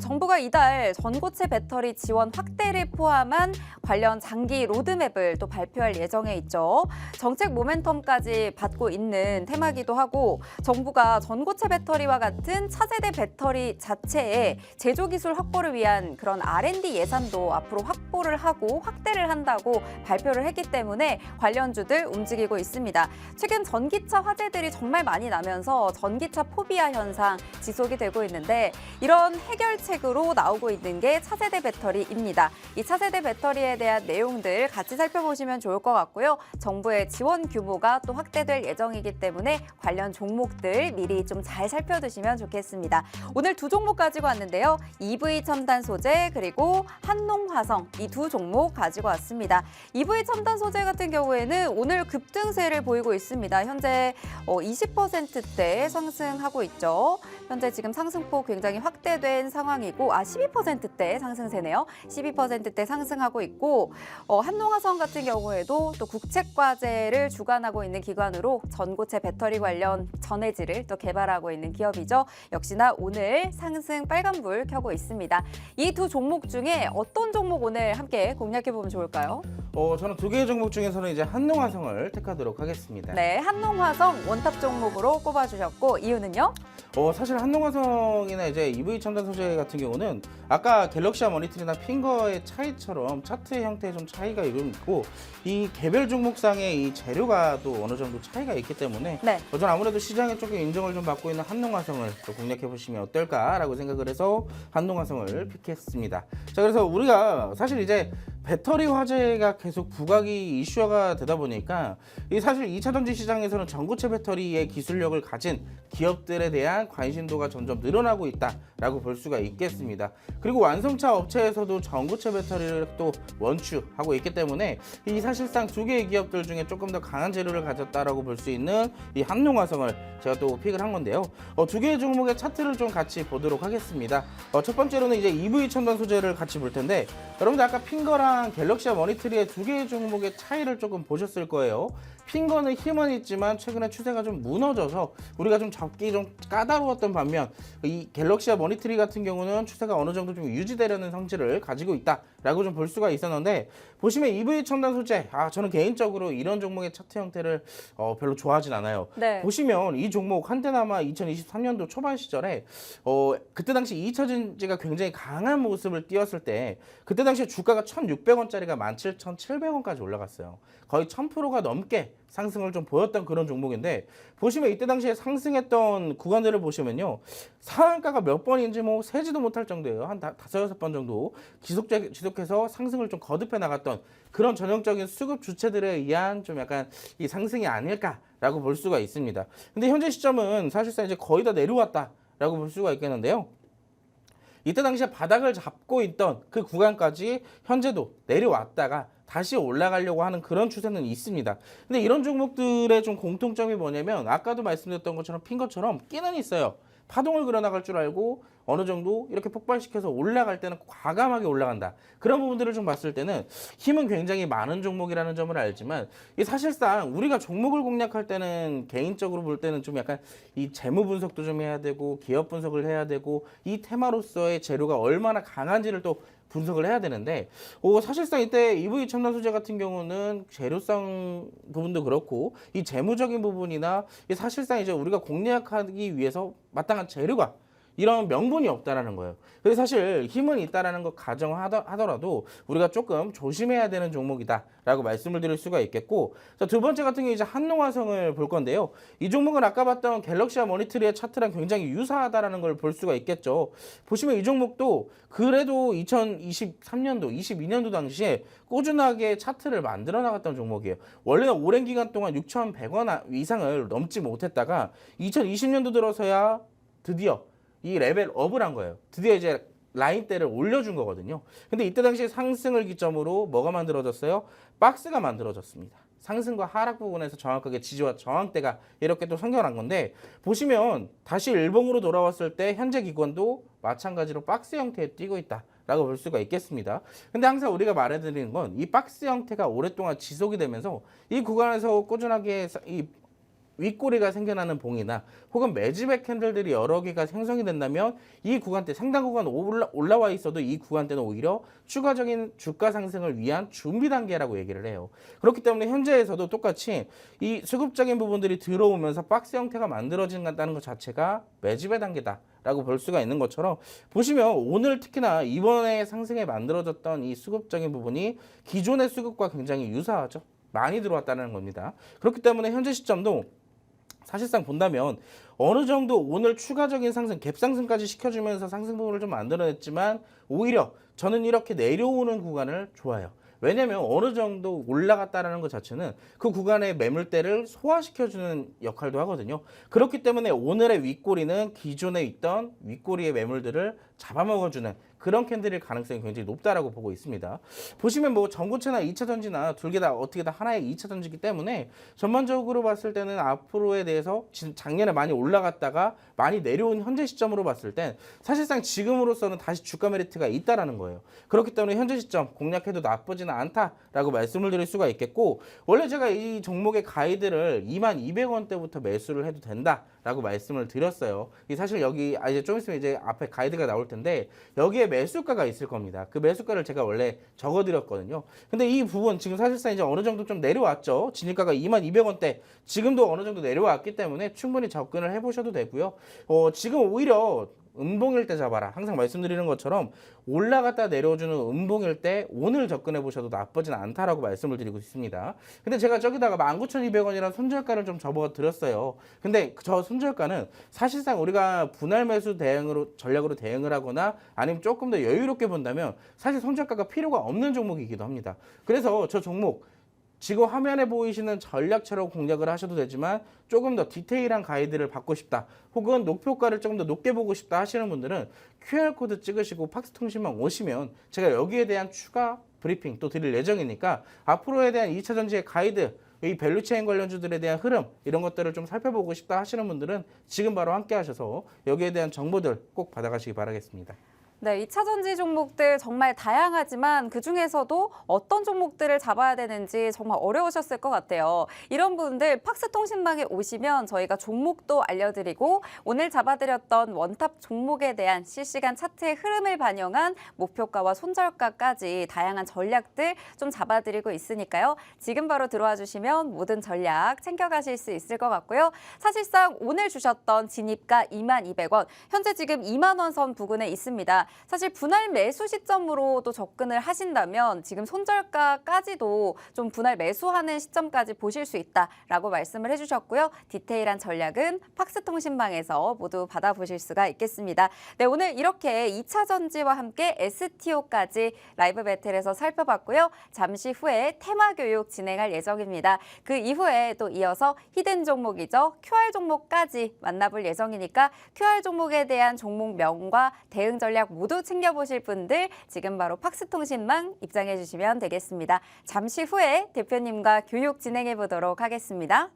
정부가 이달 전고체 배터리 지원 확대를 포함한 관련 장기 로드맵을 또 발표할 예정에 있죠. 정책 모멘텀까지 받고 있는 테마기도 하고 정부가 전고체 배터리와 같은 차세대 배터리 자체의 제조 기술 확보를 위한 그런 R&D 예산도 앞으로 확보를 하고 확대를 한다고 발표를 했기 때문에 관련주들 움직이고 있습니다. 최근 전기차 화재들이 정말 많이 나면서 전기차 포비아 현상 지속이 되고 있는데 이런 해결책으로 나오고 있는 게 차세대 배터리입니다. 이 차세대 배터리에 대한 내용들 같이 살펴보시면 좋을 것 같고요. 정부의 지원 규모가 또 확대될 예정이기 때문에 관련 종목들 미리 좀 잘 살펴두시면 좋겠습니다. 오늘 두 종목 가지고 왔는데요. EV 첨단 소재 그리고 한농화성 이 두 종목 가지고 왔습니다. EV 첨단 소재 같은 경우에는 오늘 급등세를 보이고 있습니다. 현재 20%대 상승하고 있죠. 현재 지금 상승폭 굉장히 확대된 상황이고 12%대 상승세네요. 12%대 상승하고 있고 한농화성 같은 경우에도 또 국책과제를 주관하고 있는 기관으로 전고체 배터리 관련 전해질을 또 개발하고 있는 기업이죠. 역시나 오늘 상승 빨간불 켜고 있습니다. 이 두 종목 중에 어떤 종목 오늘 함께 공략해보면 좋을까요? 저는 두 개의 종목 중에서는 이제 한농화성을 택하도록 하겠습니다. 네, 한농화성 원탑 종목으로 꼽아주셨고 이유는요? 사실 한농화성이나 이제 EV 첨단 소재 같은 경우는 아까 갤럭시와 머니터리나 핑거의 차이처럼 차트 형태에 좀 차이가 있고 이 개별 종목상의 이 재료가 또 어느 정도 차이가 있기 때문에 네. 저는 아무래도 시장에 조금 인정을 좀 받고 있는 한농화성을 또 공략해 보시면 어떨까라고 생각을 해서 한농화성을 픽했습니다. 자, 그래서 우리가 사실 이제 배터리 화재가 계속 부각이 이슈화가 되다 보니까 이 사실 2차 전지 시장에서는 전고체 배터리의 기술력을 가진 기업들에 대한 관심도가 점점 늘어나고 있다라고 볼 수가 있겠습니다. 그리고 완성차 업체에서도 전고체 배터리를 또 원추하고 있기 때문에 이 사실상 두 개의 기업들 중에 조금 더 강한 재료를 가졌다라고 볼 수 있는 이 한농화성을 제가 또 픽을 한 건데요. 두 개의 종목의 차트를 좀 같이 보도록 하겠습니다. 첫 번째로는 이제 EV 첨단 소재를 같이 볼 텐데 여러분들 아까 핑거랑 갤럭시와 머니터리의 두 개의 종목의 차이를 조금 보셨을 거예요. 핑거는 힘은 있지만 최근에 추세가 좀 무너져서 우리가 좀 잡기 좀 까다로웠던 반면 이 갤럭시와 머니터리 같은 경우는 추세가 어느 정도 좀 유지되려는 성질을 가지고 있다라고 좀 볼 수가 있었는데 보시면 EV 첨단 소재 저는 개인적으로 이런 종목의 차트 형태를 별로 좋아하진 않아요. 네. 보시면 이 종목 한때나마 2023년도 초반 시절에 그때 당시 2차 전지가 굉장히 강한 모습을 띄었을 때 그때 당시에 주가가 1,600원짜리가 17,700원까지 올라갔어요. 거의 1000%가 넘게 상승을 좀 보였던 그런 종목인데 보시면 이때 당시에 상승했던 구간들을 보시면요. 상한가가 몇 번인지 뭐 세지도 못할 정도예요. 한 5-6번 정도 지속해서 상승을 좀 거듭해 나갔던 그런 전형적인 수급 주체들에 의한 좀 약간 이 상승이 아닐까라고 볼 수가 있습니다. 근데 현재 시점은 사실상 이제 거의 다 내려왔다라고 볼 수가 있겠는데요. 이때 당시에 바닥을 잡고 있던 그 구간까지 현재도 내려왔다가 다시 올라가려고 하는 그런 추세는 있습니다. 근데 이런 종목들의 좀 공통점이 뭐냐면 아까도 말씀드렸던 것처럼 핑거처럼 끼는 있어요. 파동을 그려나갈 줄 알고 어느 정도 이렇게 폭발시켜서 올라갈 때는 과감하게 올라간다. 그런 부분들을 좀 봤을 때는 힘은 굉장히 많은 종목이라는 점을 알지만 이 사실상 우리가 종목을 공략할 때는 개인적으로 볼 때는 좀 약간 이 재무 분석도 좀 해야 되고 기업 분석을 해야 되고 이 테마로서의 재료가 얼마나 강한지를 또 분석을 해야 되는데 사실상 이때 EV 첨단 소재 같은 경우는 재료성 부분도 그렇고 이 재무적인 부분이나 사실상 이제 우리가 공략하기 위해서 마땅한 재료가 이런 명분이 없다라는 거예요. 그래서 사실 힘은 있다라는 거 가정하더라도 우리가 조금 조심해야 되는 종목이다라고 말씀을 드릴 수가 있겠고, 자, 두 번째 같은 경우 이제 한농화성을 볼 건데요. 이 종목은 아까 봤던 갤럭시와 머니터리의 차트랑 굉장히 유사하다라는 걸 볼 수가 있겠죠. 보시면 이 종목도 그래도 2023년도, 22년도 당시에 꾸준하게 차트를 만들어 나갔던 종목이에요. 원래는 오랜 기간 동안 6,100원 이상을 넘지 못했다가 2020년도 들어서야 드디어 이 레벨업을 한 거예요. 드디어 이제 라인대를 올려준 거거든요. 근데 이때 당시에 상승을 기점으로 뭐가 만들어졌어요? 박스가 만들어졌습니다. 상승과 하락 부분에서 정확하게 지지와 저항대가 이렇게 또 생겨난 건데 보시면 다시 일봉으로 돌아왔을 때 현재 기관도 마찬가지로 박스 형태에 띄고 있다. 라고 볼 수가 있겠습니다. 근데 항상 우리가 말해드리는 건 이 박스 형태가 오랫동안 지속이 되면서 이 구간에서 꾸준하게 이 윗꼬리가 생겨나는 봉이나 혹은 매집액 캔들들이 여러 개가 생성이 된다면 이 구간대 상당 구간 올라와 있어도 이 구간대는 오히려 추가적인 주가 상승을 위한 준비 단계라고 얘기를 해요. 그렇기 때문에 현재에서도 똑같이 이 수급적인 부분들이 들어오면서 박스 형태가 만들어진다는 것 자체가 매집의 단계다라고 볼 수가 있는 것처럼 보시면 오늘 특히나 이번에 상승에 만들어졌던 이 수급적인 부분이 기존의 수급과 굉장히 유사하죠. 많이 들어왔다는 겁니다. 그렇기 때문에 현재 시점도 사실상 본다면 어느 정도 오늘 추가적인 상승, 갭상승까지 시켜주면서 상승 부분을 좀 만들어냈지만 오히려 저는 이렇게 내려오는 구간을 좋아해요. 왜냐하면 어느 정도 올라갔다는 것 자체는 그 구간의 매물대를 소화시켜주는 역할도 하거든요. 그렇기 때문에 오늘의 윗꼬리는 기존에 있던 윗꼬리의 매물들을 잡아먹어주는 그런 캔들일 가능성이 굉장히 높다라고 보고 있습니다. 보시면 뭐 전고체나 2차 전지나 둘 개 다 어떻게 다 하나의 2차 전지이기 때문에 전반적으로 봤을 때는 앞으로에 대해서 작년에 많이 올라갔다가 많이 내려온 현재 시점으로 봤을 땐 사실상 지금으로서는 다시 주가 메리트가 있다라는 거예요. 그렇기 때문에 현재 시점 공략해도 나쁘지는 않다라고 말씀을 드릴 수가 있겠고, 원래 제가 이 종목의 가이드를 22,200원대부터 매수를 해도 된다라고 말씀을 드렸어요. 사실 여기 이제 좀 있으면 이제 앞에 가이드가 나올 텐데 여기에 매수가가 있을 겁니다. 그 매수가를 제가 원래 적어드렸거든요. 근데 이 부분 지금 사실상 이제 어느 정도 좀 내려왔죠. 진입가가 22,200원대 지금도 어느 정도 내려왔기 때문에 충분히 접근을 해보셔도 되고요. 지금 오히려 음봉일 때 잡아라. 항상 말씀드리는 것처럼 올라갔다 내려주는 음봉일 때 오늘 접근해 보셔도 나쁘진 않다라고 말씀을 드리고 있습니다. 근데 제가 저기다가 19,200원이라는 손절가를 좀 접어 드렸어요. 근데 저 손절가는 사실상 우리가 분할 매수 대응으로 전략으로 대응을 하거나 아니면 조금 더 여유롭게 본다면 사실 손절가가 필요가 없는 종목이기도 합니다. 그래서 저 종목 지금 화면에 보이시는 전략처럼 공략을 하셔도 되지만 조금 더 디테일한 가이드를 받고 싶다, 혹은 목표가를 조금 더 높게 보고 싶다 하시는 분들은 QR코드 찍으시고 팍스통신망 오시면 제가 여기에 대한 추가 브리핑 또 드릴 예정이니까 앞으로에 대한 2차 전지의 가이드, 이 밸류체인 관련주들에 대한 흐름 이런 것들을 좀 살펴보고 싶다 하시는 분들은 지금 바로 함께 하셔서 여기에 대한 정보들 꼭 받아가시기 바라겠습니다. 네, 2차 전지 종목들 정말 다양하지만 그중에서도 어떤 종목들을 잡아야 되는지 정말 어려우셨을 것 같아요. 이런 분들 팍스통신망에 오시면 저희가 종목도 알려드리고 오늘 잡아드렸던 원탑 종목에 대한 실시간 차트의 흐름을 반영한 목표가와 손절가까지 다양한 전략들 좀 잡아드리고 있으니까요. 지금 바로 들어와 주시면 모든 전략 챙겨가실 수 있을 것 같고요. 사실상 오늘 주셨던 진입가 22,000원, 현재 지금 2만 원 선 부근에 있습니다. 사실 분할 매수 시점으로 또 접근을 하신다면 지금 손절가까지도 좀 분할 매수하는 시점까지 보실 수 있다라고 말씀을 해주셨고요. 디테일한 전략은 팍스통신망에서 모두 받아보실 수가 있겠습니다. 네, 오늘 이렇게 2차 전지와 함께 STO까지 라이브 배틀에서 살펴봤고요. 잠시 후에 테마 교육 진행할 예정입니다. 그 이후에 또 이어서 히든 종목이죠. QR 종목까지 만나볼 예정이니까 QR 종목에 대한 종목명과 대응 전략 모두 챙겨보실 분들 지금 바로 팍스통신망 입장해 주시면 되겠습니다. 잠시 후에 대표님과 교육 진행해 보도록 하겠습니다.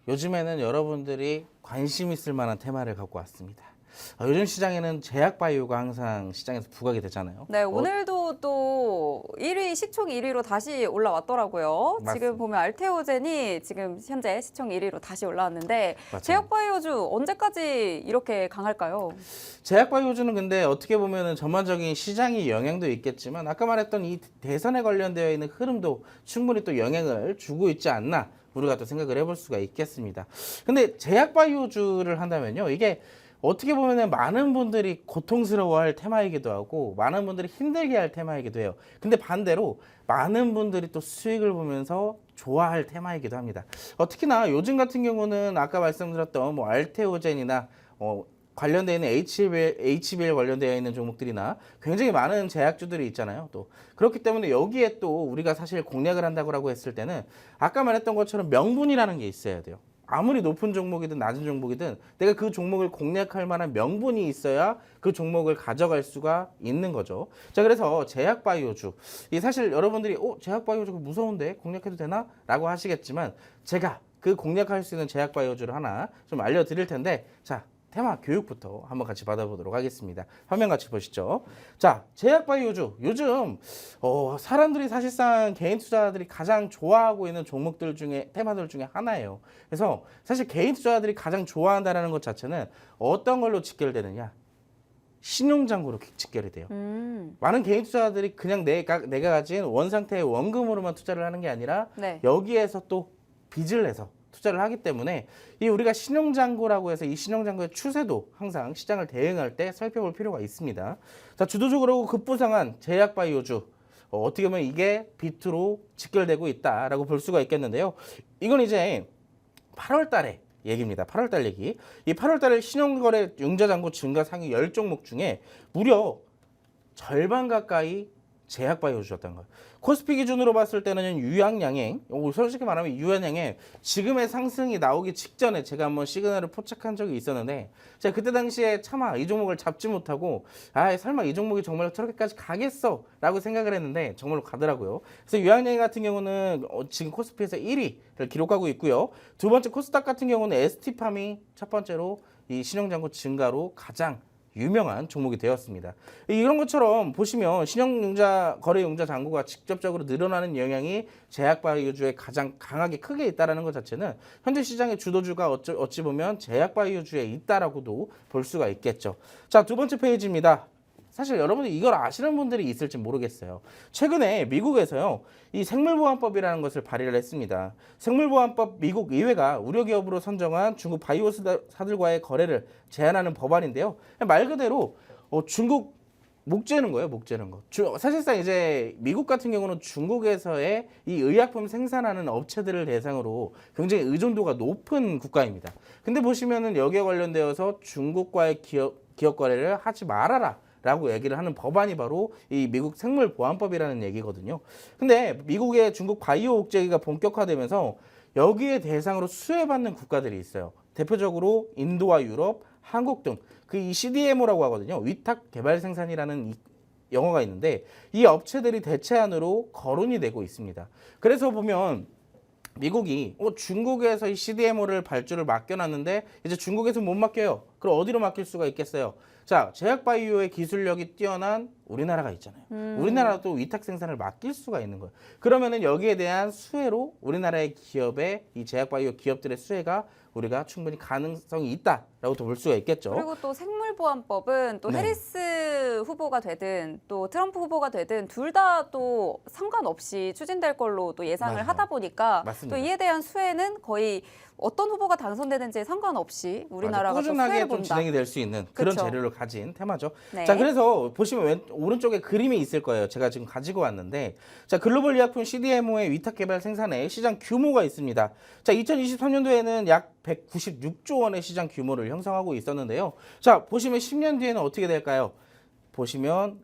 요즘에는 여러분들이 관심 있을 만한 테마를 갖고 왔습니다. 요즘 시장에는 제약바이오가 항상 시장에서 부각이 되잖아요. 네, 오늘도 또 또 1위 시총 1위로 다시 올라왔더라고요. 맞습니다. 지금 보면 알테오젠이 지금 현재 시총 1위로 다시 올라왔는데 맞아요. 제약바이오주 언제까지 이렇게 강할까요? 제약바이오주는 근데 어떻게 보면은 전반적인 시장의 영향도 있겠지만 아까 말했던 이 대선에 관련되어 있는 흐름도 충분히 또 영향을 주고 있지 않나 우리가 또 생각을 해볼 수가 있겠습니다. 근데 제약바이오주를 한다면요, 이게 어떻게 보면은 많은 분들이 고통스러워할 테마이기도 하고 많은 분들이 힘들게 할 테마이기도 해요. 근데 반대로 많은 분들이 또 수익을 보면서 좋아할 테마이기도 합니다. 특히나 요즘 같은 경우는 아까 말씀드렸던 뭐 알테오젠이나 관련되어 있는 HBL 관련되어 있는 종목들이나 굉장히 많은 제약주들이 있잖아요. 또 그렇기 때문에 여기에 또 우리가 사실 공략을 한다고 했을 때는 아까 말했던 것처럼 명분이라는 게 있어야 돼요. 아무리 높은 종목이든 낮은 종목이든 내가 그 종목을 공략할 만한 명분이 있어야 그 종목을 가져갈 수가 있는 거죠. 자, 그래서 제약바이오주, 이 사실 여러분들이 제약바이오주가 무서운데 공략해도 되나? 라고 하시겠지만 제가 그 공략할 수 있는 제약바이오주를 하나 좀 알려드릴 텐데, 자, 테마 교육부터 한번 같이 받아보도록 하겠습니다. 화면 같이 보시죠. 자, 제약바이오주, 요즘 사람들이 사실상 개인 투자자들이 가장 좋아하고 있는 종목들 중에, 테마들 중에 하나예요. 그래서 사실 개인 투자자들이 가장 좋아한다는 것 자체는 어떤 걸로 직결되느냐, 신용장구로 직결이 돼요. 많은 개인 투자자들이 그냥 내가 가진 원상태의 원금으로만 투자를 하는 게 아니라 네. 여기에서 또 빚을 내서 투자를 하기 때문에 이 우리가 신용장구라고 해서 이 신용장구의 추세도 항상 시장을 대응할 때 살펴볼 필요가 있습니다. 자, 주도적으로 급부상한 제약바이오주, 어떻게 보면 이게 비트로 직결되고 있다라고 볼 수가 있겠는데요. 이건 이제 8월 달에 얘기입니다. 8월 달 얘기. 이 8월 달에 신용거래 융자잔고 증가 상위 10종목 중에 무려 절반 가까이 제약바이오주였던 거예요. 코스피 기준으로 봤을 때는 유양양행, 솔직히 말하면 유양양행 지금의 상승이 나오기 직전에 제가 한번 시그널을 포착한 적이 있었는데, 제가 그때 당시에 차마 이 종목을 잡지 못하고 설마 이 종목이 정말 저렇게까지 가겠어 라고 생각을 했는데 정말로 가더라고요. 그래서 유양양행 같은 경우는 지금 코스피에서 1위를 기록하고 있고요. 두 번째 코스닥 같은 경우는 ST팜이 첫 번째로 이 신용잔고 증가로 가장 유명한 종목이 되었습니다. 이런 것처럼 보시면 신용융자 거래융자 잔고가 직접적으로 늘어나는 영향이 제약바이오주에 가장 강하게 크게 있다는 것 자체는 현재 시장의 주도주가 어찌 보면 제약바이오주에 있다라고도 볼 수가 있겠죠. 자, 두 번째 페이지입니다. 사실 여러분들이 이걸 아시는 분들이 있을지 모르겠어요. 최근에 미국에서요, 이 생물보안법이라는 것을 발의를 했습니다. 생물보안법 미국 의회가 우려기업으로 선정한 중국 바이오사들과의 거래를 제한하는 법안인데요. 말 그대로 중국 목재는 거예요, 목재는 거. 사실상 이제 미국 같은 경우는 중국에서의 이 의약품 생산하는 업체들을 대상으로 굉장히 의존도가 높은 국가입니다. 근데 보시면은 여기에 관련되어서 중국과의 기업 거래를 하지 말아라 라고 얘기를 하는 법안이 바로 이 미국 생물보안법이라는 얘기거든요. 근데 미국의 중국 바이오 억제기가 본격화되면서 여기에 대상으로 수혜받는 국가들이 있어요. 대표적으로 인도와 유럽, 한국 등 그 이 CDMO라고 하거든요. 위탁 개발 생산이라는 영어가 있는데 이 업체들이 대체안으로 거론이 되고 있습니다. 그래서 보면 미국이 중국에서 이 CDMO를 발주를 맡겨놨는데 이제 중국에서 못 맡겨요. 그럼 어디로 맡길 수가 있겠어요? 자, 제약바이오의 기술력이 뛰어난 우리나라가 있잖아요. 우리나라도 위탁 생산을 맡길 수가 있는 거예요. 그러면은 여기에 대한 수혜로 우리나라의 기업의 이 제약바이오 기업들의 수혜가 우리가 충분히 가능성이 있다라고도 볼 수가 있겠죠. 그리고 또 생물보안법은 또 네. 해리스 후보가 되든 또 트럼프 후보가 되든 둘 다 또 상관없이 추진될 걸로 또 예상을 맞아요. 하다 보니까 맞습니다. 또 이에 대한 수혜는 거의 어떤 후보가 당선되는지 상관없이 우리나라가 또 꾸준하게 수혜를 좀 본다. 진행이 될 수 있는 그런 그쵸. 재료를 가진 테마죠. 네. 자, 그래서 보시면 오른쪽에 그림이 있을 거예요. 제가 지금 가지고 왔는데, 자, 글로벌 의약품 CDMO의 위탁 개발 생산의 시장 규모가 있습니다. 자, 2023년도에는 약 196조 원의 시장 규모를 형성하고 있었는데요. 자, 보시면 10년 뒤에는 어떻게 될까요? 보시면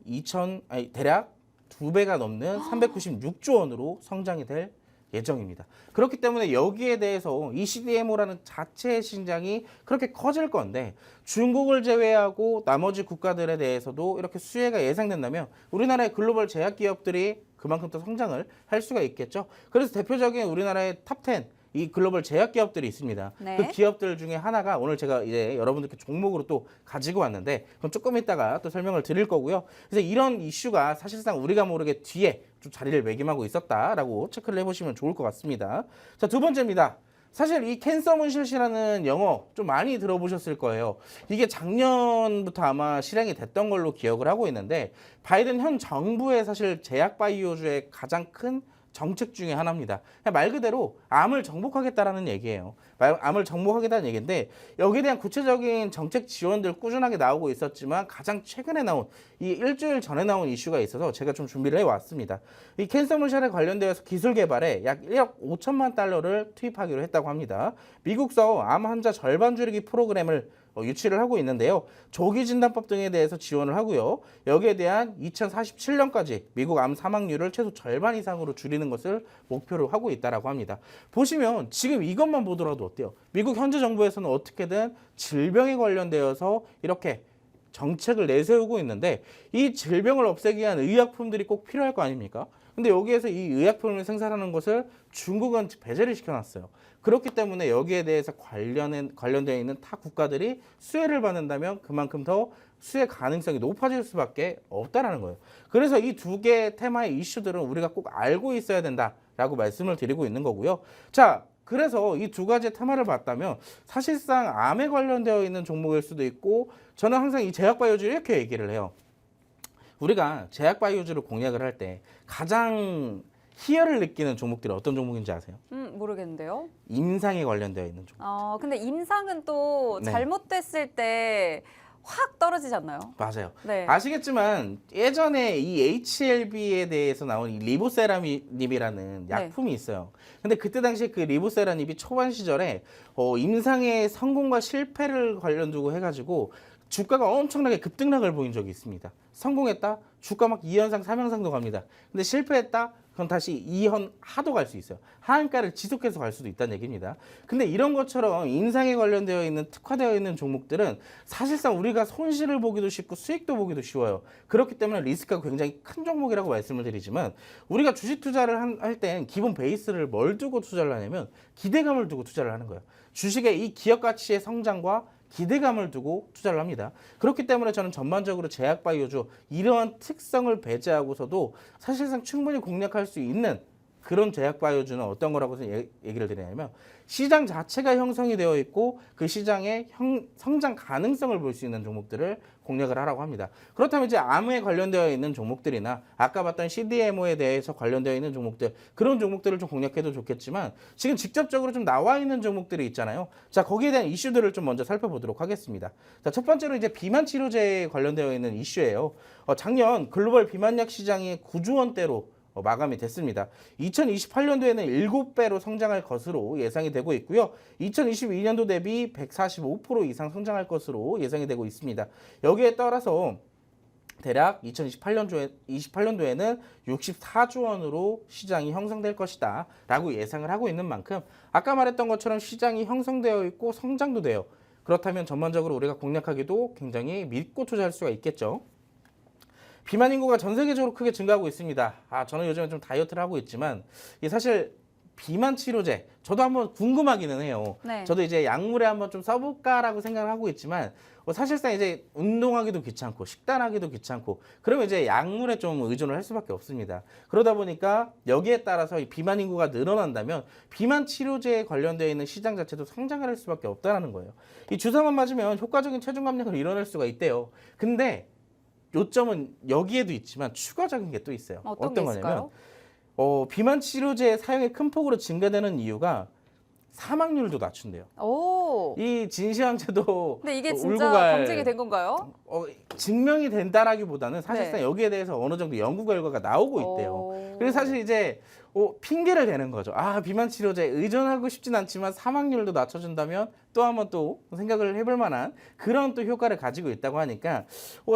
대략 2배가 넘는 396조 원으로 성장이 될 예정입니다. 그렇기 때문에 여기에 대해서 이 CDMO라는 자체의 신장이 그렇게 커질 건데 중국을 제외하고 나머지 국가들에 대해서도 이렇게 수혜가 예상된다면 우리나라의 글로벌 제약 기업들이 그만큼 더 성장을 할 수가 있겠죠. 그래서 대표적인 우리나라의 탑10 이 글로벌 제약 기업들이 있습니다. 네. 그 기업들 중에 하나가 오늘 제가 이제 여러분들께 종목으로 또 가지고 왔는데 그럼 조금 이따가 또 설명을 드릴 거고요. 그래서 이런 이슈가 사실상 우리가 모르게 뒤에 좀 자리를 매김하고 있었다라고 체크를 해보시면 좋을 것 같습니다. 자, 두 번째입니다. 사실 이 캔서 문실시라는 영어 좀 많이 들어보셨을 거예요. 이게 작년부터 아마 실행이 됐던 걸로 기억을 하고 있는데 바이든 현 정부의 사실 제약 바이오주의 가장 큰 정책 중에 하나입니다. 그냥 말 그대로 암을 정복하겠다라는 얘기예요. 암을 정복하겠다는 얘기인데 여기에 대한 구체적인 정책 지원들 꾸준하게 나오고 있었지만 가장 최근에 나온 이 일주일 전에 나온 이슈가 있어서 제가 좀 준비를 해왔습니다. 이 캔서 문실에 관련되어서 기술 개발에 약 1억 5천만 달러를 투입하기로 했다고 합니다. 미국서 암 환자 절반 줄이기 프로그램을 유치를 하고 있는데요. 조기 진단법 등에 대해서 지원을 하고요. 여기에 대한 2047년까지 미국 암 사망률을 최소 절반 이상으로 줄이는 것을 목표로 하고 있다라고 합니다. 보시면 지금 이것만 보더라도 어때요? 미국 현재 정부에서는 어떻게든 질병에 관련되어서 이렇게 정책을 내세우고 있는데 이 질병을 없애기 위한 의약품들이 꼭 필요할 거 아닙니까? 근데 여기에서 이 의약품을 생산하는 것을 중국은 배제를 시켜놨어요. 그렇기 때문에 여기에 대해서 관련되어 있는 타 국가들이 수혜를 받는다면 그만큼 더 수혜 가능성이 높아질 수밖에 없다라는 거예요. 그래서 이 두 개의 테마의 이슈들은 우리가 꼭 알고 있어야 된다라고 말씀을 드리고 있는 거고요. 자, 그래서 이 두 가지 테마를 봤다면 사실상 암에 관련되어 있는 종목일 수도 있고 저는 항상 이 제약바이오주를 이렇게 얘기를 해요. 우리가 제약바이오주를 공략을 할 때 가장 희열을 느끼는 종목들이 어떤 종목인지 아세요? 모르겠는데요. 임상에 관련되어 있는 종목. 근데 임상은 또 네. 잘못됐을 때 확 떨어지지 않나요? 맞아요. 네. 아시겠지만 예전에 이 HLB에 대해서 나온 이 리보세라닙이라는 약품이 있어요. 근데 그때 당시에 그 리보세라닙이 초반 시절에 임상의 성공과 실패를 관련 두고 해가지고 주가가 엄청나게 급등락을 보인 적이 있습니다. 성공했다? 주가 막 2연상, 3연상도 갑니다. 근데 실패했다? 그럼 다시 2연 하도 갈 수 있어요. 하한가를 지속해서 갈 수도 있다는 얘기입니다. 근데 이런 것처럼 임상에 관련되어 있는 특화되어 있는 종목들은 사실상 우리가 손실을 보기도 쉽고 수익도 보기도 쉬워요. 그렇기 때문에 리스크가 굉장히 큰 종목이라고 말씀을 드리지만 우리가 주식 투자를 할 땐 기본 베이스를 뭘 두고 투자를 하냐면 기대감을 두고 투자를 하는 거예요. 주식의 이 기업 가치의 성장과 기대감을 두고 투자를 합니다. 그렇기 때문에 저는 전반적으로 제약바이오주 이러한 특성을 배제하고서도 사실상 충분히 공략할 수 있는 그런 제약바이오주는 어떤 거라고 얘기를 드리냐면 시장 자체가 형성이 되어 있고 그 시장의 성장 가능성을 볼 수 있는 종목들을 공략을 하라고 합니다. 그렇다면 이제 암에 관련되어 있는 종목들이나 아까 봤던 CDMO에 대해서 관련되어 있는 종목들 그런 종목들을 좀 공략해도 좋겠지만 지금 직접적으로 좀 나와 있는 종목들이 있잖아요. 자, 거기에 대한 이슈들을 좀 먼저 살펴보도록 하겠습니다. 자, 첫 번째로 이제 비만 치료제에 관련되어 있는 이슈예요. 작년 글로벌 비만약 시장이 9조 원대로 마감이 됐습니다. 2028년도에는 7배로 성장할 것으로 예상이 되고 있고요. 2022년도 대비 145% 이상 성장할 것으로 예상이 되고 있습니다. 여기에 따라서 대략 2028년도에는 64조 원으로 시장이 형성될 것이다 라고 예상을 하고 있는 만큼 아까 말했던 것처럼 시장이 형성되어 있고 성장도 돼요. 그렇다면 전반적으로 우리가 공략하기도 굉장히 믿고 투자할 수가 있겠죠. 비만 인구가 전 세계적으로 크게 증가하고 있습니다. 저는 요즘에 좀 다이어트를 하고 있지만 사실 비만 치료제 저도 한번 궁금하기는 해요. 네. 저도 이제 약물에 한번 좀 써볼까라고 생각을 하고 있지만 사실상 이제 운동하기도 귀찮고 식단하기도 귀찮고 그러면 이제 약물에 좀 의존을 할 수밖에 없습니다. 그러다 보니까 여기에 따라서 이 비만 인구가 늘어난다면 비만 치료제에 관련되어 있는 시장 자체도 성장을 할 수밖에 없다는 거예요. 이 주사만 맞으면 효과적인 체중 감량을 이뤄낼 수가 있대요. 근데 요점은 여기에도 있지만 추가적인 게 또 있어요. 어떤 게 있을까요? 비만 치료제 사용이 큰 폭으로 증가되는 이유가 사망률도 낮춘대요. 오. 이 진시황제도 근데 이게 진짜 울고갈 검증이 된 건가요? 증명이 된다라기보다는 사실상 네. 여기에 대해서 어느 정도 연구 결과가 나오고 있대요. 오. 그래서 사실 이제 핑계를 대는 거죠. 비만 치료제에 의존하고 싶진 않지만 사망률도 낮춰준다면 또 한번 또 생각을 해볼 만한 그런 또 효과를 가지고 있다고 하니까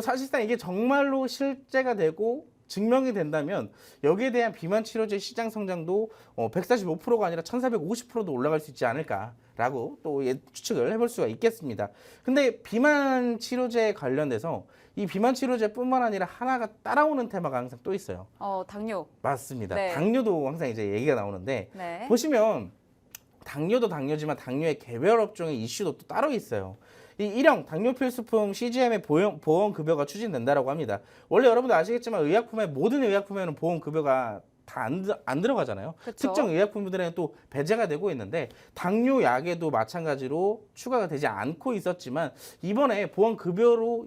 사실상 이게 정말로 실제가 되고 증명이 된다면 여기에 대한 비만 치료제 시장 성장도 145%가 아니라 1450%도 올라갈 수 있지 않을까라고 또 추측을 해볼 수가 있겠습니다. 근데 비만 치료제에 관련돼서 이 비만 치료제뿐만 아니라 하나가 따라오는 테마가 항상 또 있어요. 당뇨. 맞습니다. 네. 당뇨도 항상 이제 얘기가 나오는데 네. 보시면 당뇨도 당뇨지만 당뇨의 개별 업종의 이슈도 또 따로 있어요. 이 일형 당뇨 필수품 CGM의 보험 급여가 추진된다라고 합니다. 원래 여러분들 아시겠지만 의약품의 모든 의약품에는 보험 급여가 다 안 들어가잖아요. 그쵸? 특정 의약품들에는 또 배제가 되고 있는데 당뇨 약에도 마찬가지로 추가가 되지 않고 있었지만 이번에 보험 급여로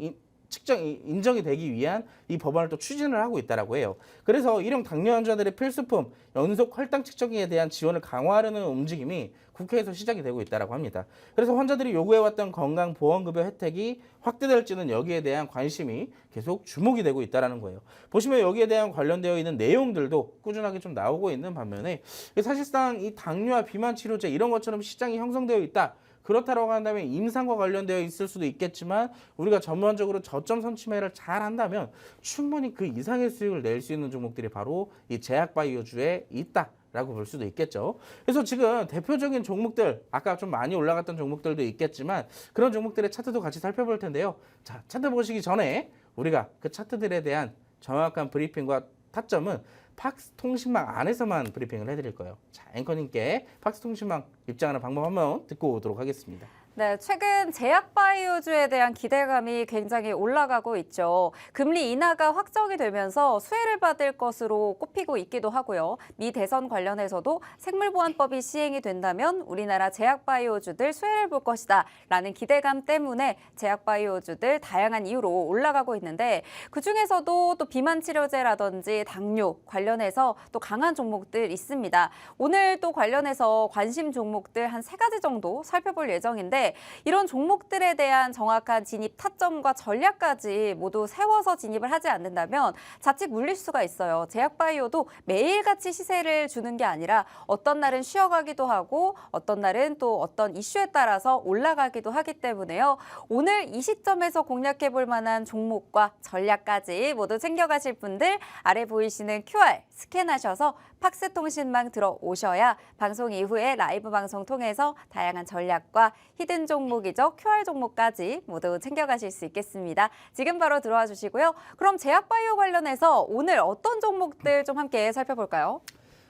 인정이 되기 위한 이 법안을 또 추진을 하고 있다라고 해요. 그래서 일형 당뇨 환자들의 필수품 연속 혈당 측정기에 대한 지원을 강화하려는 움직임이 국회에서 시작이 되고 있다라고 합니다. 그래서 환자들이 요구해왔던 건강보험급여 혜택이 확대될지는 여기에 대한 관심이 계속 주목이 되고 있다라는 거예요. 보시면 여기에 대한 관련되어 있는 내용들도 꾸준하게 좀 나오고 있는 반면에 사실상 이 당뇨와 비만 치료제 이런 것처럼 시장이 형성되어 있다. 그렇다고 한다면 임상과 관련되어 있을 수도 있겠지만 우리가 전반적으로 저점 선취매를 잘 한다면 충분히 그 이상의 수익을 낼 수 있는 종목들이 바로 이 제약바이오주에 있다라고 볼 수도 있겠죠. 그래서 지금 대표적인 종목들 아까 좀 많이 올라갔던 종목들도 있겠지만 그런 종목들의 차트도 같이 살펴볼 텐데요. 자, 차트 보시기 전에 우리가 그 차트들에 대한 정확한 브리핑과 타점은 팍스통신망 안에서만 브리핑을 해드릴 거예요. 자, 앵커님께 팍스통신망 입장하는 방법 한번 듣고 오도록 하겠습니다. 네, 최근 제약바이오주에 대한 기대감이 굉장히 올라가고 있죠. 금리 인하가 확정이 되면서 수혜를 받을 것으로 꼽히고 있기도 하고요. 미 대선 관련해서도 생물보안법이 시행이 된다면 우리나라 제약바이오주들 수혜를 볼 것이다 라는 기대감 때문에 제약바이오주들 다양한 이유로 올라가고 있는데 그중에서도 또 비만 치료제라든지 당뇨 관련해서 또 강한 종목들 있습니다. 오늘 또 관련해서 관심 종목들 한 3가지 정도 살펴볼 예정인데 이런 종목들에 대한 정확한 진입 타점과 전략까지 모두 세워서 진입을 하지 않는다면 자칫 물릴 수가 있어요. 제약바이오도 매일같이 시세를 주는 게 아니라 어떤 날은 쉬어가기도 하고 어떤 날은 또 어떤 이슈에 따라서 올라가기도 하기 때문에요. 오늘 이 시점에서 공략해볼 만한 종목과 전략까지 모두 챙겨가실 분들 아래 보이시는 QR 스캔하셔서 팍스통신망 들어오셔야 방송 이후에 라이브 방송 통해서 다양한 전략과 히든 종목이죠. QR 종목까지 모두 챙겨가실 수 있겠습니다. 지금 바로 들어와 주시고요. 그럼 제약바이오 관련해서 오늘 어떤 종목들 좀 함께 살펴볼까요?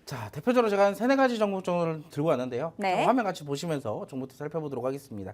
자, 대표적으로 제가 한 3-4가지 종목 정도를 들고 왔는데요. 네. 화면 같이 보시면서 종목들 살펴보도록 하겠습니다.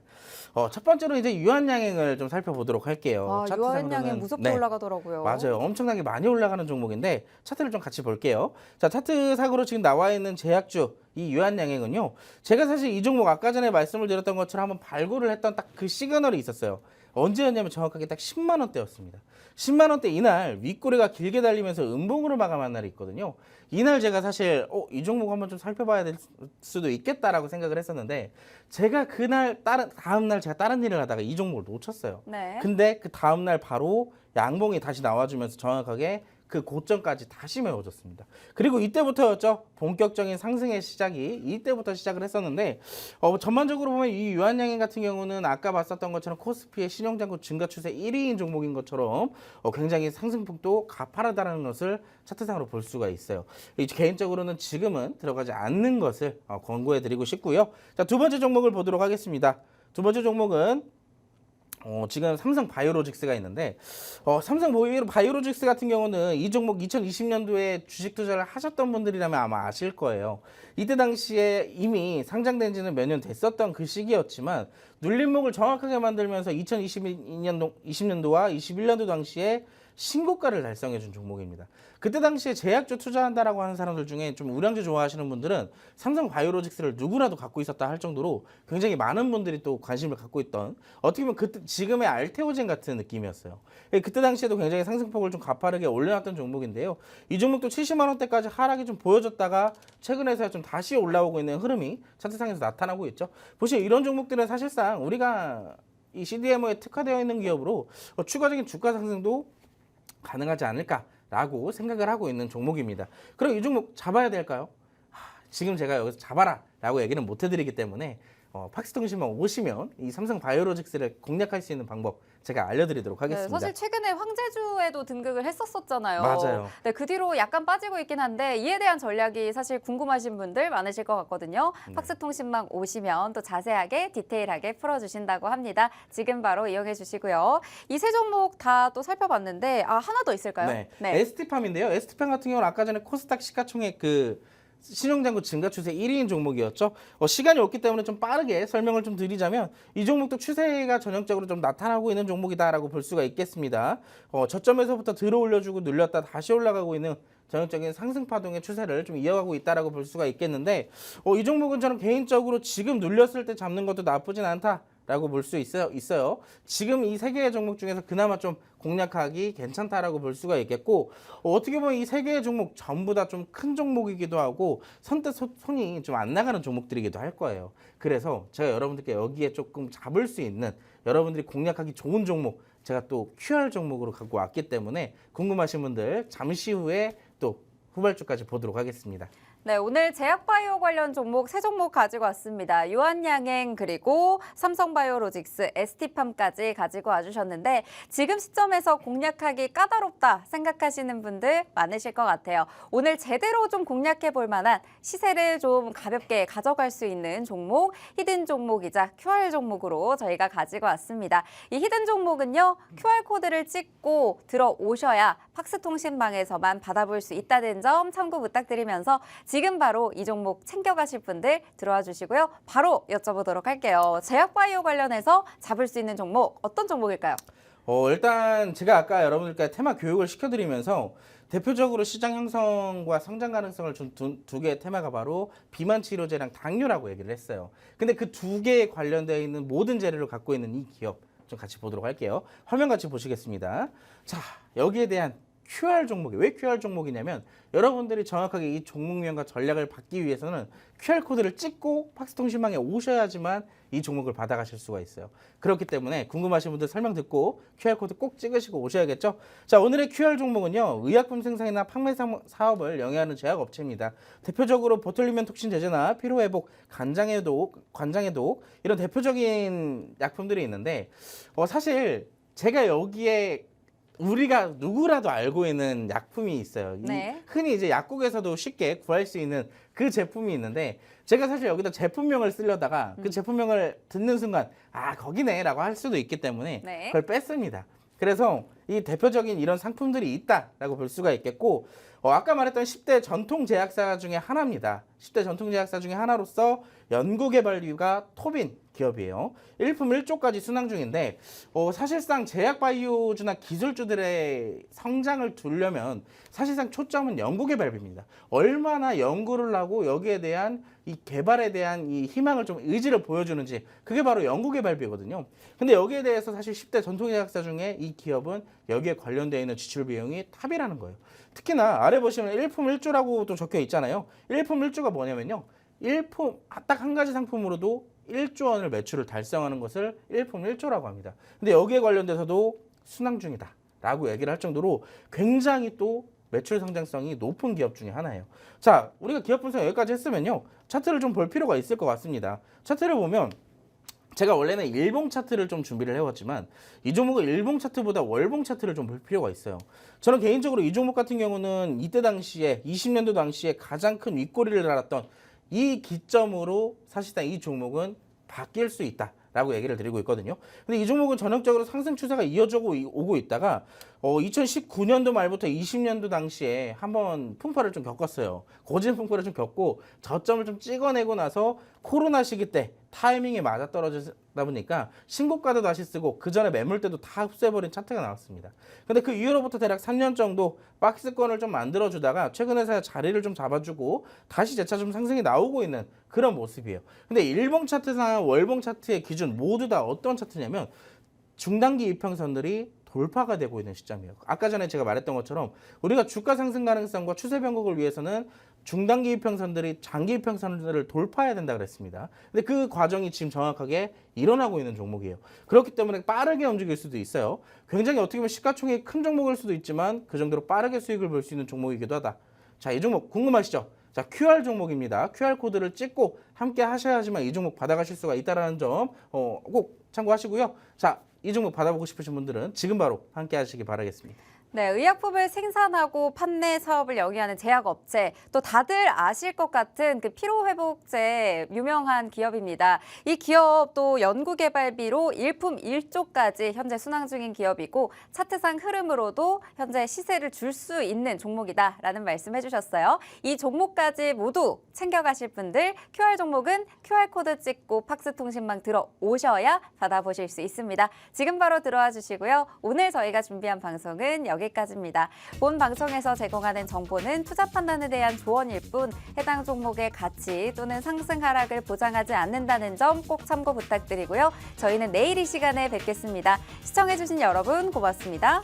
첫 번째로 이제 유한양행을 좀 살펴보도록 할게요. 유한양행 무섭게 올라가더라고요. 맞아요. 엄청나게 많이 올라가는 종목인데 차트를 좀 같이 볼게요. 자, 차트상으로 지금 나와 있는 제약주 이 유한양행은요. 제가 사실 이 종목 아까 전에 말씀을 드렸던 것처럼 한번 발굴을 했던 딱 그 시그널이 있었어요. 언제였냐면 정확하게 딱 10만 원대였습니다. 10만 원대 이날 윗꼬리가 길게 달리면서 음봉으로 마감한 날이 있거든요. 이날 제가 사실 이 종목 한번 좀 살펴봐야 될 수도 있겠다라고 생각을 했었는데 제가 그날 다음 날 제가 다른 일을 하다가 이 종목을 놓쳤어요. 네. 근데 그 다음 날 바로 양봉이 다시 나와주면서 정확하게 그 고점까지 다시 메워졌습니다. 그리고 이때부터였죠. 본격적인 상승의 시작이 이때부터 시작을 했었는데 전반적으로 보면 이 유한양행 같은 경우는 아까 봤었던 것처럼 코스피의 신용장구 증가 추세 1위인 종목인 것처럼 굉장히 상승폭도 가파르다는 것을 차트상으로 볼 수가 있어요. 개인적으로는 지금은 들어가지 않는 것을 권고해드리고 싶고요. 자, 두 번째 종목을 보도록 하겠습니다. 두 번째 종목은 지금 삼성 바이오로직스가 있는데 삼성 바이오로직스 같은 경우는 이 종목 2020년도에 주식 투자를 하셨던 분들이라면 아마 아실 거예요. 이때 당시에 이미 상장된 지는 몇 년 됐었던 그 시기였지만 눌림목을 정확하게 만들면서 2020년도와 21년도 당시에 신고가를 달성해 준 종목입니다. 그때 당시에 제약주 투자한다라고 하는 사람들 중에 좀 우량주 좋아하시는 분들은 삼성 바이오로직스를 누구라도 갖고 있었다 할 정도로 굉장히 많은 분들이 또 관심을 갖고 있던 어떻게 보면 그때 지금의 알테오젠 같은 느낌이었어요. 그때 당시에도 굉장히 상승폭을 좀 가파르게 올려놨던 종목인데요. 이 종목도 70만 원대까지 하락이 좀 보여졌다가 최근에서야 좀 다시 올라오고 있는 흐름이 차트상에서 나타나고 있죠. 보시면 이런 종목들은 사실상 우리가 이 CDMO에 특화되어 있는 기업으로 추가적인 주가 상승도 가능하지 않을까라고 생각을 하고 있는 종목입니다. 그럼 이 종목 잡아야 될까요? 지금 제가 여기서 잡아라 라고 얘기는 못 해드리기 때문에 팍스통신망 오시면 이 삼성 바이오로직스를 공략할 수 있는 방법 제가 알려드리도록 하겠습니다. 네, 사실 최근에 황제주에도 등극을 했었었잖아요. 맞아요. 네, 그 뒤로 약간 빠지고 있긴 한데 이에 대한 전략이 사실 궁금하신 분들 많으실 것 같거든요. 네. 팍스통신망 오시면 또 자세하게 디테일하게 풀어주신다고 합니다. 지금 바로 이용해 주시고요. 이 세 종목 다 또 살펴봤는데 하나 더 있을까요? 네. ST팜인데요. ST팜 같은 경우는 아까 전에 코스닥 시가총액 신용잔고 증가 추세 1위인 종목이었죠. 시간이 없기 때문에 좀 빠르게 설명을 좀 드리자면 이 종목도 추세가 전형적으로 좀 나타나고 있는 종목이다라고 볼 수가 있겠습니다. 저점에서부터 들어 올려주고 눌렸다 다시 올라가고 있는 전형적인 상승 파동의 추세를 좀 이어가고 있다라고 볼 수가 있겠는데 이 종목은 저는 개인적으로 지금 눌렸을 때 잡는 것도 나쁘진 않다라고 볼 수 있어요. 지금 이 세 개의 종목 중에서 그나마 좀 공략하기 괜찮다라고 볼 수가 있겠고 어떻게 보면 이 세 개의 종목 전부 다 좀 큰 종목이기도 하고 선뜻 손이 좀 안 나가는 종목들이기도 할 거예요. 그래서 제가 여러분들께 여기에 조금 잡을 수 있는 여러분들이 공략하기 좋은 종목 제가 또 QR 종목으로 갖고 왔기 때문에 궁금하신 분들 잠시 후에 또 후발주까지 보도록 하겠습니다. 네, 오늘 제약바이오 관련 종목 세 종목 가지고 왔습니다. 유한양행 그리고 삼성바이오로직스, ST팜까지 가지고 와주셨는데 지금 시점에서 공략하기 까다롭다 생각하시는 분들 많으실 것 같아요. 오늘 제대로 좀 공략해 볼 만한 시세를 좀 가볍게 가져갈 수 있는 종목, 히든 종목이자 QR 종목으로 저희가 가지고 왔습니다. 이 히든 종목은요, QR코드를 찍고 들어오셔야 팍스통신망에서만 받아볼 수 있다는 점 참고 부탁드리면서 지금 바로 이 종목 챙겨가실 분들 들어와 주시고요. 바로 여쭤보도록 할게요. 제약바이오 관련해서 잡을 수 있는 종목 어떤 종목일까요? 일단 제가 아까 여러분들께 테마 교육을 시켜드리면서 대표적으로 시장 형성과 성장 가능성을 준 두 개의 테마가 바로 비만 치료제랑 당뇨라고 얘기를 했어요. 근데 그 두 개에 관련되어 있는 모든 재료를 갖고 있는 이 기업 좀 같이 보도록 할게요. 화면 같이 보시겠습니다. 자, 여기에 대한 QR 종목이 왜 QR 종목이냐면 여러분들이 정확하게 이 종목명과 전략을 받기 위해서는 QR코드를 찍고 팍스통신망에 오셔야지만 이 종목을 받아가실 수가 있어요. 그렇기 때문에 궁금하신 분들 설명 듣고 QR코드 꼭 찍으시고 오셔야겠죠. 자, 오늘의 QR 종목은요. 의약품 생산이나 판매 사업을 영위하는 제약업체입니다. 대표적으로 보툴리면 톡신 제제나 피로회복, 관장해독 이런 대표적인 약품들이 있는데 사실 제가 여기에 우리가 누구라도 알고 있는 약품이 있어요. 네. 흔히 이제 약국에서도 쉽게 구할 수 있는 그 제품이 있는데 제가 사실 여기다 제품명을 쓰려다가 그 제품명을 듣는 순간 거기네라고 할 수도 있기 때문에 네. 그걸 뺐습니다. 그래서 이 대표적인 이런 상품들이 있다라고 볼 수가 있겠고 아까 말했던 10대 전통 제약사 중에 하나입니다. 10대 전통 제약사 중에 하나로서 연구개발류가 톱인 기업이에요. 1품 1조까지 순항 중인데 사실상 제약바이오주나 기술주들의 성장을 두려면 사실상 초점은 연구개발입니다. 얼마나 연구를 하고 여기에 대한 이 개발에 대한 이 희망을 좀 의지를 보여주는지 그게 바로 연구개발비거든요. 근데 여기에 대해서 사실 10대 전통제약사 중에 이 기업은 여기에 관련되어 있는 지출 비용이 탑이라는 거예요. 특히나 아래 보시면 1품 1조라고 또 적혀 있잖아요. 1품 1조가 뭐냐면요. 1품 딱 한 가지 상품으로도 1조 원을 매출을 달성하는 것을 1품 1조라고 합니다. 근데 여기에 관련돼서도 순항 중이다 라고 얘기를 할 정도로 굉장히 또 매출 성장성이 높은 기업 중에 하나예요. 자, 우리가 기업 분석 여기까지 했으면요. 차트를 좀 볼 필요가 있을 것 같습니다. 차트를 보면 제가 원래는 일봉 차트를 좀 준비를 해왔지만 이 종목은 일봉 차트보다 월봉 차트를 좀 볼 필요가 있어요. 저는 개인적으로 이 종목 같은 경우는 이때 당시에 20년도 당시에 가장 큰 윗꼬리를 달았던 이 기점으로 사실상 이 종목은 바뀔 수 있다라고 얘기를 드리고 있거든요. 근데 이 종목은 전형적으로 상승 추세가 이어지고 오고 있다가 2019년도 말부터 20년도 당시에 한번 풍파를 좀 겪었어요. 고진 풍파를 좀 겪고 저점을 좀 찍어내고 나서 코로나 시기 때 타이밍이 맞아떨어지다 보니까 신고가도 다시 쓰고 그 전에 매물대도 다 흡수해버린 차트가 나왔습니다. 근데 그 이후로부터 대략 3년 정도 박스권을 좀 만들어주다가 최근에 자리를 좀 잡아주고 다시 재차 좀 상승이 나오고 있는 그런 모습이에요. 근데 일봉 차트나 월봉 차트의 기준 모두 다 어떤 차트냐면 중단기 이평선들이 돌파가 되고 있는 시점이에요. 아까 전에 제가 말했던 것처럼 우리가 주가 상승 가능성과 추세 변곡을 위해서는 중단기 이평선들이 장기 이평선들을 돌파해야 된다 그랬습니다. 근데 그 과정이 지금 정확하게 일어나고 있는 종목이에요. 그렇기 때문에 빠르게 움직일 수도 있어요. 굉장히 어떻게 보면 시가총액이 큰 종목일 수도 있지만 그 정도로 빠르게 수익을 볼 수 있는 종목이기도 하다. 자, 이 종목 궁금하시죠? 자, QR 종목입니다. QR 코드를 찍고 함께 하셔야지만 이 종목 받아가실 수가 있다는 점 꼭 참고하시고요. 자, 이 종목 받아보고 싶으신 분들은 지금 바로 함께 하시기 바라겠습니다. 네, 의약품을 생산하고 판매 사업을 영위하는 제약업체, 또 다들 아실 것 같은 그 피로회복제 유명한 기업입니다. 이 기업도 연구개발비로 일품 1조까지 현재 순항 중인 기업이고 차트상 흐름으로도 현재 시세를 줄 수 있는 종목이다라는 말씀해 주셨어요. 이 종목까지 모두 챙겨가실 분들 QR 종목은 QR코드 찍고 팍스통신망 들어오셔야 받아보실 수 있습니다. 지금 바로 들어와 주시고요. 오늘 저희가 준비한 방송은 여기까지입니다. 본 방송에서 제공하는 정보는 투자 판단에 대한 조언일 뿐 해당 종목의 가치 또는 상승 하락을 보장하지 않는다는 점 꼭 참고 부탁드리고요. 저희는 내일 이 시간에 뵙겠습니다. 시청해주신 여러분 고맙습니다.